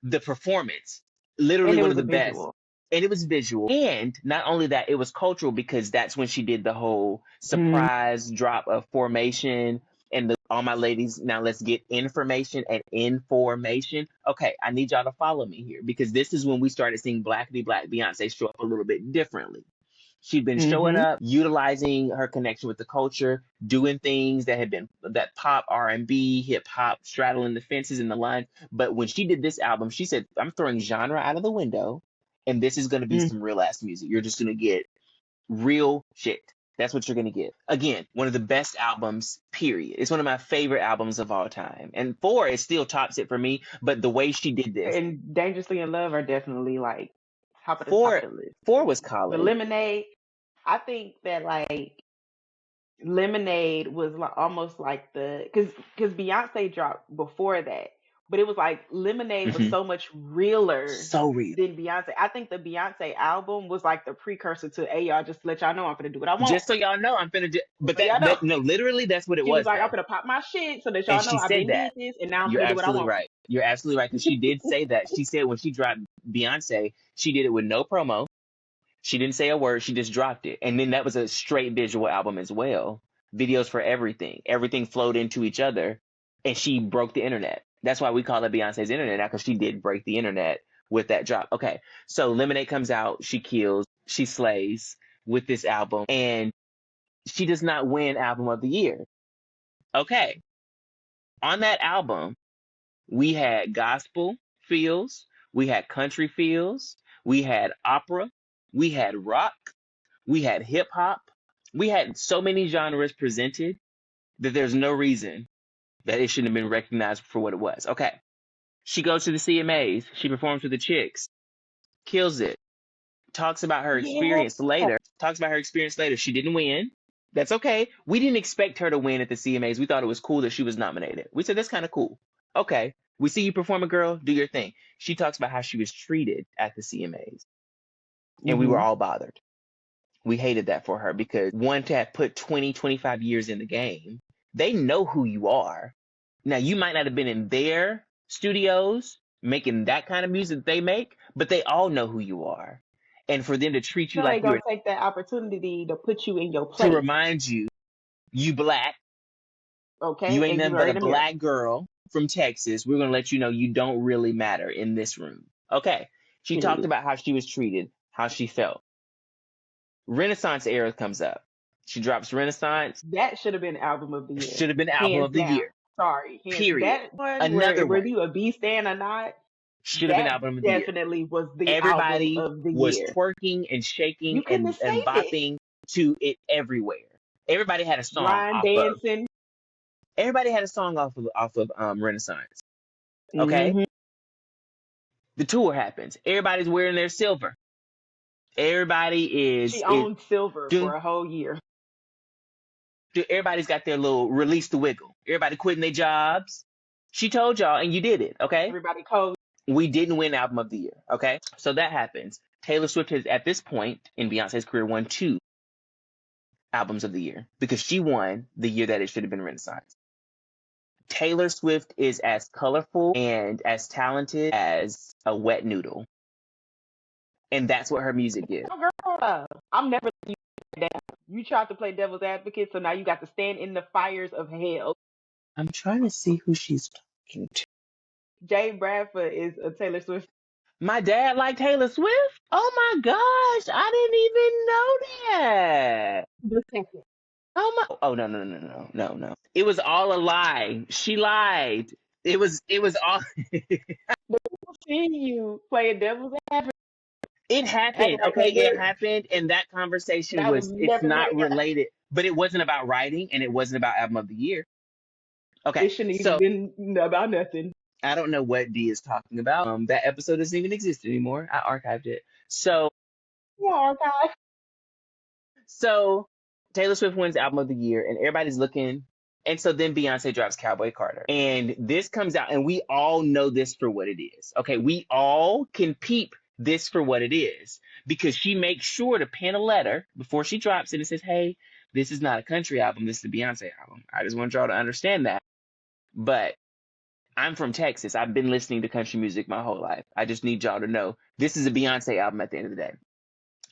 the performance, literally And it one of was the a best. visual. And it was visual. And not only that, it was cultural because that's when she did the whole Mm-hmm. surprise drop of Formation and the all my ladies, now let's get information and information. Okay, I need y'all to follow me here because this is when we started seeing Blackity Black Beyonce show up a little bit differently. She'd been showing Mm-hmm. up, utilizing her connection with the culture, doing things that had been that pop, R&B, hip hop, straddling the fences and the line. But when she did this album, she said, I'm throwing genre out of the window, and this is going to be Mm. some real ass music. You're just going to get real shit. That's what you're going to get. Again, one of the best albums, period. It's one of my favorite albums of all time. And four is still tops it for me, but the way she did this, And Dangerously in Love are definitely like top four, of the list for four was me. But college. Lemonade, I think that like Lemonade was like almost like the because Beyonce dropped before that, but it was like Lemonade was Hmm. so much realer So real. than Beyonce. I think the Beyonce album was like the precursor to "Hey y'all, just to let y'all know I'm gonna do what I want." Just so y'all know, I'm finna do, but So y'all know, no, literally, that's what it she was was like, "I'm though. gonna pop my shit so that And y'all she know I've said been that. did this and now I'm You're gonna do what I absolutely want." right. You're absolutely right because she did say that. She said when she dropped Beyonce, she did it with no promo. She didn't say a word. She just dropped it. And then that was a straight visual album as well. Videos for everything. Everything flowed into each other. And she broke the internet. That's why we call it Beyonce's internet now because she did break the internet with that drop. Okay. So Lemonade comes out. She kills. She slays with this album. And she does not win Album of the Year. Okay. On that album, we had gospel feels, we had country feels, we had opera, we had rock, we had hip hop. We had so many genres presented that there's no reason that it shouldn't have been recognized for what it was. Okay. She goes to the CMAs. She performs with the chicks. Kills it. Talks about her Yeah. experience later. She didn't win. That's okay. We didn't expect her to win at the CMAs. We thought it was cool that she was nominated. We said, that's kind of cool. Okay. We see you perform, a girl. Do your thing. She talks about how she was treated at the CMAs. And we were Mm-hmm. all bothered. We hated that for her because one, to have put 20, 25 years in the game, they know who you are. Now, you might not have been in their studios making that kind of music they make, but they all know who you are. And for them to treat you So like they you're, gonna take that opportunity to put you in your to place, remind you, you black, you okay? ain't And nothing you but are a an American. black girl from Texas. We're going to let you know you don't really matter in this room. Okay. She talked Period. about how she was treated, how she felt. Renaissance era comes up. She drops Renaissance. That should have been album of the year, Should have been album hands of the down. year. Sorry, Period. that one Another where one you a B stan or not, should have been that album of the year. definitely was the album Everybody of the was year. twerking and shaking You couldn't and escape it. bopping to it everywhere. Everybody had a song Line off of. dancing. Everybody had a song off of Renaissance. Okay, Mm-hmm. the tour happens. Everybody's wearing their silver. Everybody She is owned silver doing. for a whole year. Everybody's got their little release the wiggle. Everybody quitting their jobs. She told y'all, and you did it. Okay, Everybody cold. we didn't win album of the year. Okay, so that happens. Taylor Swift has, at this point in Beyonce's career, won 2 albums of the year because she won the year that it should have been Renaissance. Taylor Swift is as colorful and as talented as a wet noodle. And that's what her music is. Oh, girl, I'm never letting you down. You tried to play devil's advocate, so now you got to stand in the fires of hell. I'm trying to see who she's talking to. Jay Bradford is a Taylor Swift. My dad liked Taylor Swift? Oh my gosh, I didn't even know that. The second. Oh my, oh no. It was all a lie. She lied. It was all See you playing devil's advocate, it acting happened. like Okay, they it good. happened and that conversation That was it's never not gonna get. related, but it wasn't about writing and it wasn't about album of the year. Okay, It shouldn't even so been about nothing. I don't know what D is talking about. That episode doesn't even exist anymore. I archived it. Yeah, archive. So Taylor Swift wins album of the year, and everybody's looking. And so then Beyonce drops Cowboy Carter, and this comes out, and we all know this for what it is. Okay, we all can peep this for what it is because she makes sure to pen a letter before she drops it and says, "Hey, this is not a country album. This is a Beyonce album." I just want y'all to understand that. But I'm from Texas. I've been listening to country music my whole life. I just need y'all to know this is a Beyonce album at the end of the day.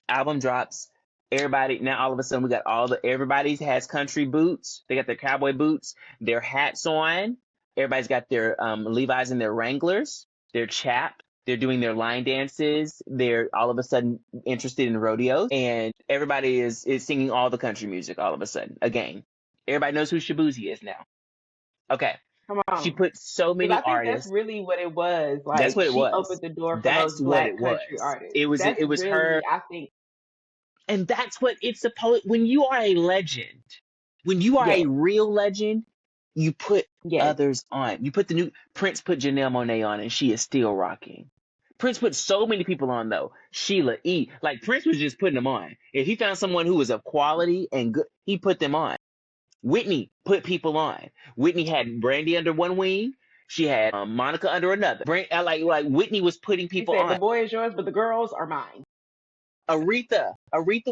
Album drops. Everybody now all of a sudden we got everybody has country boots. They got their cowboy boots, their hats on. Everybody's got their Levi's and their Wranglers, their chaps. They're doing their line dances. They're all of a sudden interested in rodeos, and everybody is singing all the country music all of a sudden. Again, everybody knows who Shabuzi is now. Okay, Come she on. put so Because many I think that's artists. really what it was. That's Like, what it she was. opened the door for those That's what black it country was. artists. It was That's it was really, her. I think, And that's what it's supposed when you are a legend, when you are a yes, real legend, you put yes. others on. You put the new Prince put Janelle Monáe on and she is still rocking. Prince put so many people on though. Sheila E. Like Prince was just putting them on. If he found someone who was of quality and good, he put them on. Whitney put people on. Whitney had Brandy under one wing. She had Monica under another. Like Whitney was putting He people said, the on. boy is yours, but the girls are mine. Aretha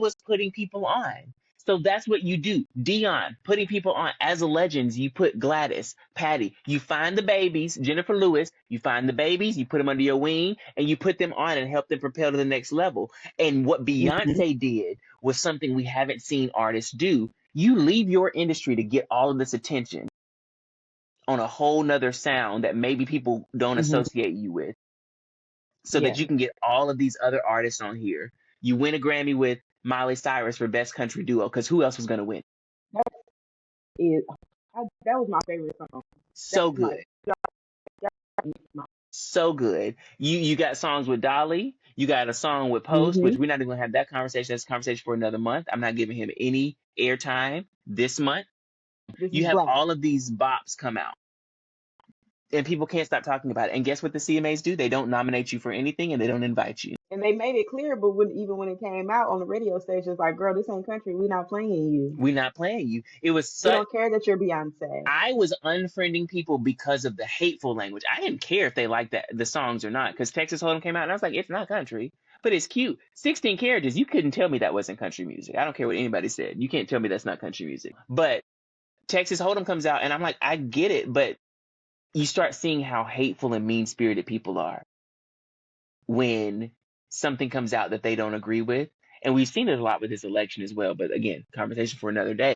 was putting people on. So that's what you do. Dion, putting people on. As a legends, you put Gladys, Patty. You find the babies, Jennifer Lewis. You find the babies, you put them under your wing, and you put them on and help them propel to the next level. And what Mm-hmm. Beyonce did was something we haven't seen artists do. You leave your industry to get all of this attention on a whole nother sound that maybe people don't Mm-hmm. associate you with, so that Yeah. you can get all of these other artists on here. You win a Grammy with Miley Cyrus for Best Country Duo, because who else was going to win? That is, that was my favorite song. That So was my, good. my So good. You got songs with Dolly. You got a song with Post, mm-hmm. which we're not even going to have that conversation. That's a conversation for another month. I'm not giving him any airtime this month. This You is have black. all of these bops come out. And people can't stop talking about it. And guess what the CMAs do? They don't nominate you for anything and they don't invite you. And they made it clear, but even when it came out on the radio station, it's like, girl, this ain't country. We're not playing you. We're not playing you. It was We such. don't care that you're Beyonce. I was unfriending people because of the hateful language. I didn't care if they liked the songs or not, because Texas Hold'em came out and I was like, it's not country, but it's cute. 16 characters. You couldn't tell me that wasn't country music. I don't care what anybody said. You can't tell me that's not country music. But Texas Hold'em comes out and I'm like, I get it, but you start seeing how hateful and mean spirited people are when something comes out that they don't agree with. And we've seen it a lot with this election as well. But again, conversation for another day.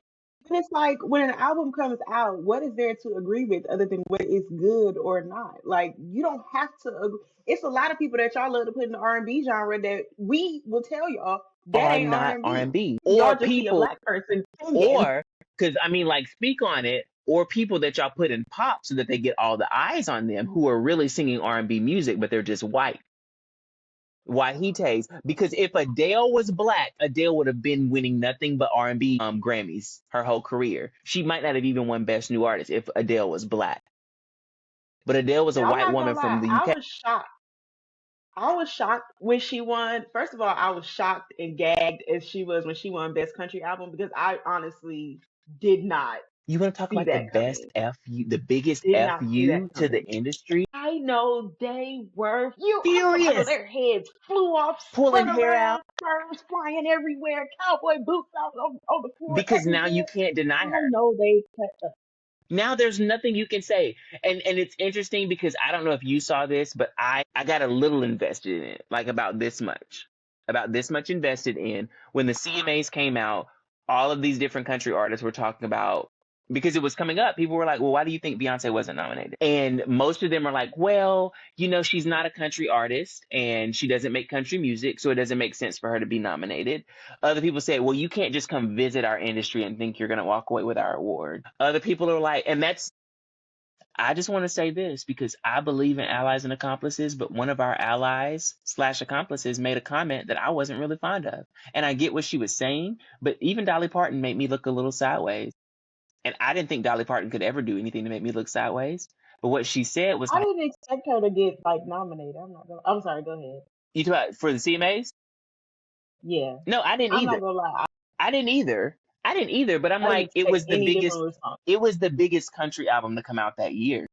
And it's like when an album comes out, what is there to agree with other than whether it's good or not? Like you don't have to agree. It's a lot of people that y'all love to put in the R&B genre that we will tell y'all that Are ain't not R&B. R&B. Y'all Or just see a people, black person singing. or, because I mean, like, speak on it, or people that y'all put in pop so that they get all the eyes on them who are really singing R&B music, but they're just white. Wahites, because if Adele was black, Adele would have been winning nothing but R&B Grammys her whole career. She might not have even won Best New Artist if Adele was black. But Adele was a And I'm white not woman gonna from lie, the I UK. was shocked. I was shocked when she won. First of all, I was shocked and gagged as she was when she won Best Country Album because I honestly did not You want to talk see about the that best coming. FU, the biggest Did not see that FU to the coming. industry? I know they were I know Furious, their heads flew off, pulling spun hair out, around, birds flying everywhere, cowboy boots out on the floor because now you everywhere. can't deny I her. know they cut up. Now there's nothing you can say. And it's interesting because I don't know if you saw this, but I got a little invested in it, like about this much. About this much invested in when the CMAs came out, all of these different country artists were talking about, because it was coming up, people were like, well, why do you think Beyonce wasn't nominated? And most of them are like, well, she's not a country artist and she doesn't make country music, so it doesn't make sense for her to be nominated. Other people say, well, you can't just come visit our industry and think you're going to walk away with our award. Other people are like, I just want to say this because I believe in allies and accomplices, but one of our allies slash accomplices made a comment that I wasn't really fond of. And I get what she was saying, but even Dolly Parton made me look a little sideways. And I didn't think Dolly Parton could ever do anything to make me look sideways. But what she said was I like, didn't expect her to get like nominated. I'm sorry, go ahead. you talk about for the CMAs? Yeah. No, I didn't I'm either. not gonna lie. I didn't either. I didn't either, but I'm I didn't like, expect any different response. it was the biggest country album to come out that year.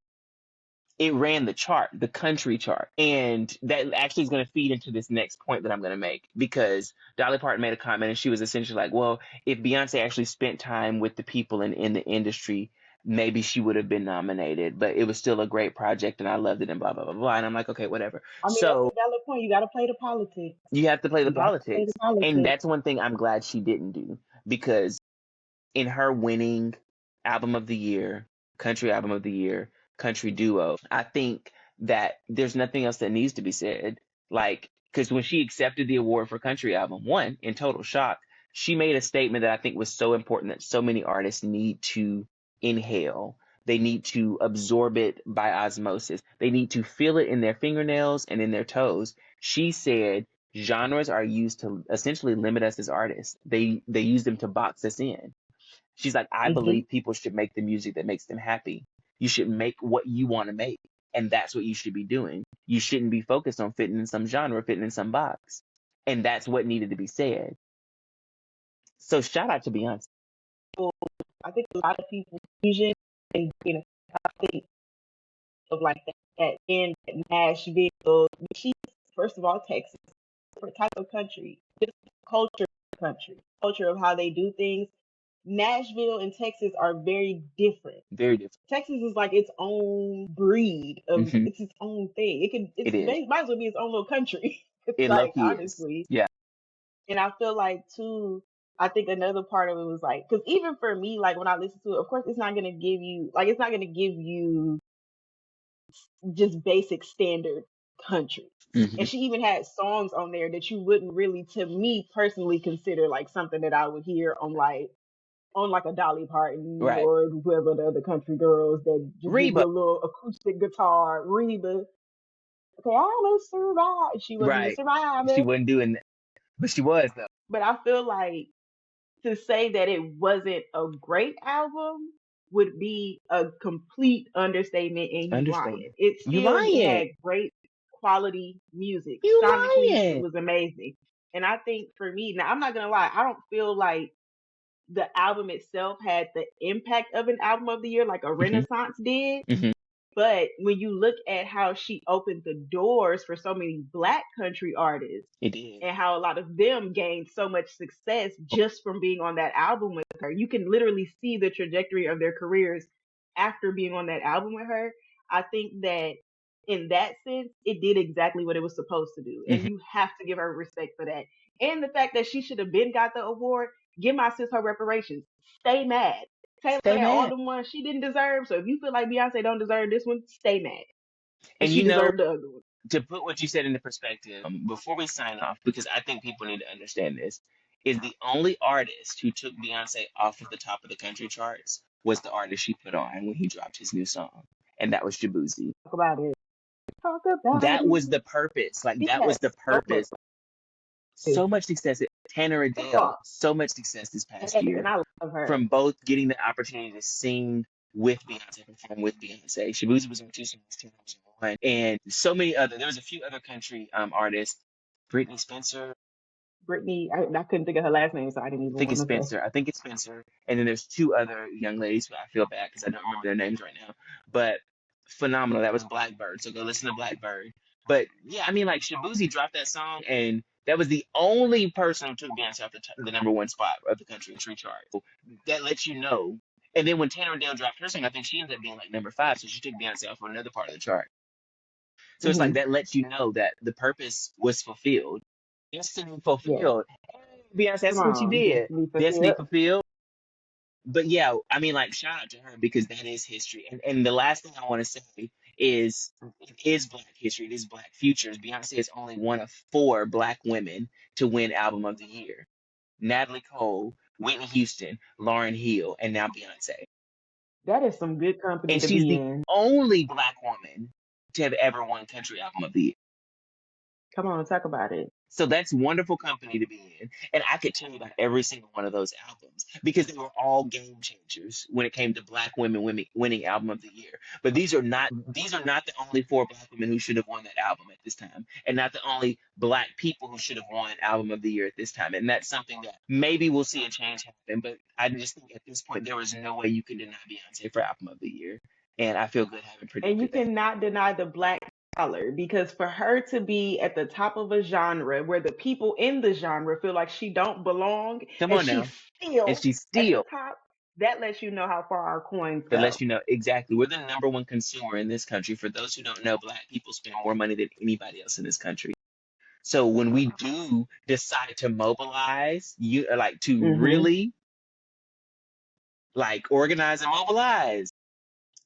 It ran the chart, the country chart. And that actually is going to feed into this next point that I'm going to make, because Dolly Parton made a comment and she was essentially like, well, if Beyonce actually spent time with the people in the industry, maybe she would have been nominated, but it was still a great project and I loved it and blah, blah, blah, blah. And I'm like, okay, whatever. I mean, that's So a valid point. You got to play the politics. you have to play the You got to play the politics. And politics. that's one thing I'm glad she didn't do, because in her winning album of the year, country album of the year, country duo, I think that there's nothing else that needs to be said. Like, because when she accepted the award for country album, one, in total shock, she made a statement that I think was so important that so many artists need to inhale. They need to absorb it by osmosis. They need to feel it in their fingernails and in their toes. She said genres are used to essentially limit us as artists. They use them to box us in. She's like, I Hmm. believe people should make the music that makes them happy. You should make what you want to make. And that's what you should be doing. You shouldn't be focused on fitting in some genre, fitting in some box. And that's what needed to be said. So shout out to Beyonce. I think a lot of people fusion and I think of like that in Nashville. She's first of all Texas, different type of country, just culture of the country, culture of how they do things. Nashville and Texas are very different. Very different. Texas is like its own breed of Mm-hmm. it's its own thing. It is. Might as well be its own little country. It low Like key is. honestly. Yeah. And I feel like too, I think another part of it was like, because even for me, like when I listen to it, of course, it's not gonna give you just basic standard country. Mm-hmm. And she even had songs on there that you wouldn't really, to me personally, consider like something that I would hear on like a Dolly Parton Right. or whoever the other country girls that just give Reba. you a little acoustic guitar. Reba, okay, I'm a survivor. She wasn't a Right. She survivor, wasn't doing that. But she was, though. but I feel like to say that it wasn't a great album would be a complete understatement, and you lying. Understatement. It You still lying. had great quality music. You Sonically, it lying. was amazing. And I think for me, now I'm not gonna lie, I don't feel like the album itself had the impact of an album of the year like a Hmm. Renaissance did. Hmm. But when you look at how she opened the doors for so many black country artists It did. and how a lot of them gained so much success just from being on that album with her, you can literally see the trajectory of their careers after being on that album with her. I think that in that sense, it did exactly what it was supposed to do. And Hmm. you have to give her respect for that. And the fact that she should have been got the award, give my sis her reparations. Stay mad. Taylor Stay had all mad. the ones she didn't deserve. So if you feel like Beyonce don't deserve this one, stay mad. Because And she deserved the other one. to put what you said into perspective, before we sign off, because I think people need to understand this, is the only artist who took Beyonce off of the top of the country charts was the artist she put on when he dropped his new song, and that was Jabuzi. Talk about it. Talk about That it. was the purpose. Like She that was has the so much. purpose. So much success. Tanner Adele, Fuck. so much success this past year And I love her. from both getting the opportunity to sing with Beyonce, perform with Beyonce. Shabuzi was on two songs, Tanner was on one, and so many other. There was a few other country artists. Brittany Spencer, Brittany, I couldn't think of her last name, so I didn't I even think it's want to say. Spencer. I think it's Spencer. And then there's two other young ladies who I feel bad because I don't remember their names right now. But phenomenal. That was Blackbird. So go listen to Blackbird. But yeah, I mean, like Shabuzi dropped that song, and that was the only person who took Beyonce off the number one spot of the country chart. So that lets you know. And then when Tanner Dale dropped her song, I think she ended up being like number five. So she took Beyonce off for another part of the chart. So it's like Hmm. that lets you know that the purpose was fulfilled. Destiny Yeah. fulfilled. Hey, Beyonce, Come that's what you on, did. Destiny Destiny fulfilled. fulfilled. But yeah, I mean, like, shout out to her because that is history. And the last thing I want to say is it is Black history. It is Black futures. Beyonce is only one of four Black women to win Album of the Year. Natalie Cole, Whitney Houston, Lauryn Hill, and now Beyonce. That is some good company And to she's be the in. only Black woman to have ever won Country Album of the Year. Come on, talk about it. So that's wonderful company to be in. And I could tell you about every single one of those albums because they were all game changers when it came to Black women winning Album of the Year. But these are not the only four Black women who should have won that album at this time, and not the only Black people who should have won Album of the Year at this time. And that's something that maybe we'll see a change happen. But I just think at this point there was no way you could deny Beyonce for Album of the Year. And I feel good having And you predicted that. cannot deny the Black dollar, because for her to be at the top of a genre where the people in the genre feel like she don't belong, Come and on now. she's And still she's at the still top, that lets you know how far our coins that lets go. you know exactly we're the number one consumer in this country. For those who don't know, Black people spend more money than anybody else in this country. So when we do decide to mobilize, you like to Hmm. really like organize and mobilize,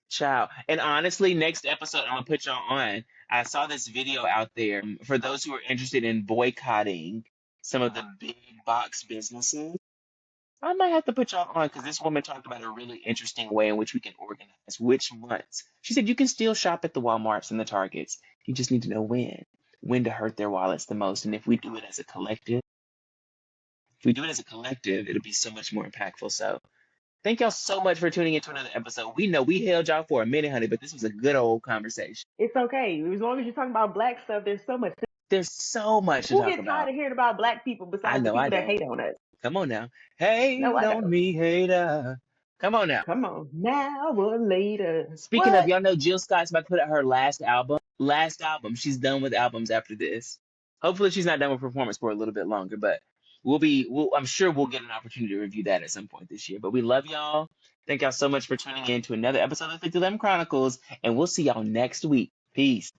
child. And honestly, next episode I'm gonna put y'all on. I saw this video out there for those who are interested in boycotting some of the big box businesses. I might have to put y'all on because this woman talked about a really interesting way in which we can organize which months. She said you can still shop at the Walmarts and the Targets. You just need to know when to hurt their wallets the most. And if we do it as a collective, it'll be so much more impactful. So thank y'all so much for tuning into another episode. We know we held y'all for a minute, honey, but this was a good old conversation. It's okay. As long as you're talking about Black stuff, there's so much. There's so much to Who talk gets tired about. of hearing about Black people I besides the know I people that don't. hate on us? Come on now. No, Hate I on don't. me, hater. Come on now. Come on. Now or later. Speaking of, What? y'all know Jill Scott's about to put out her last album. Last album. She's done with albums after this. Hopefully she's not done with performance for a little bit longer, but I'm sure we'll get an opportunity to review that at some point this year. But we love y'all. Thank y'all so much for tuning in to another episode of 5011 Chronicles, and we'll see y'all next week. Peace.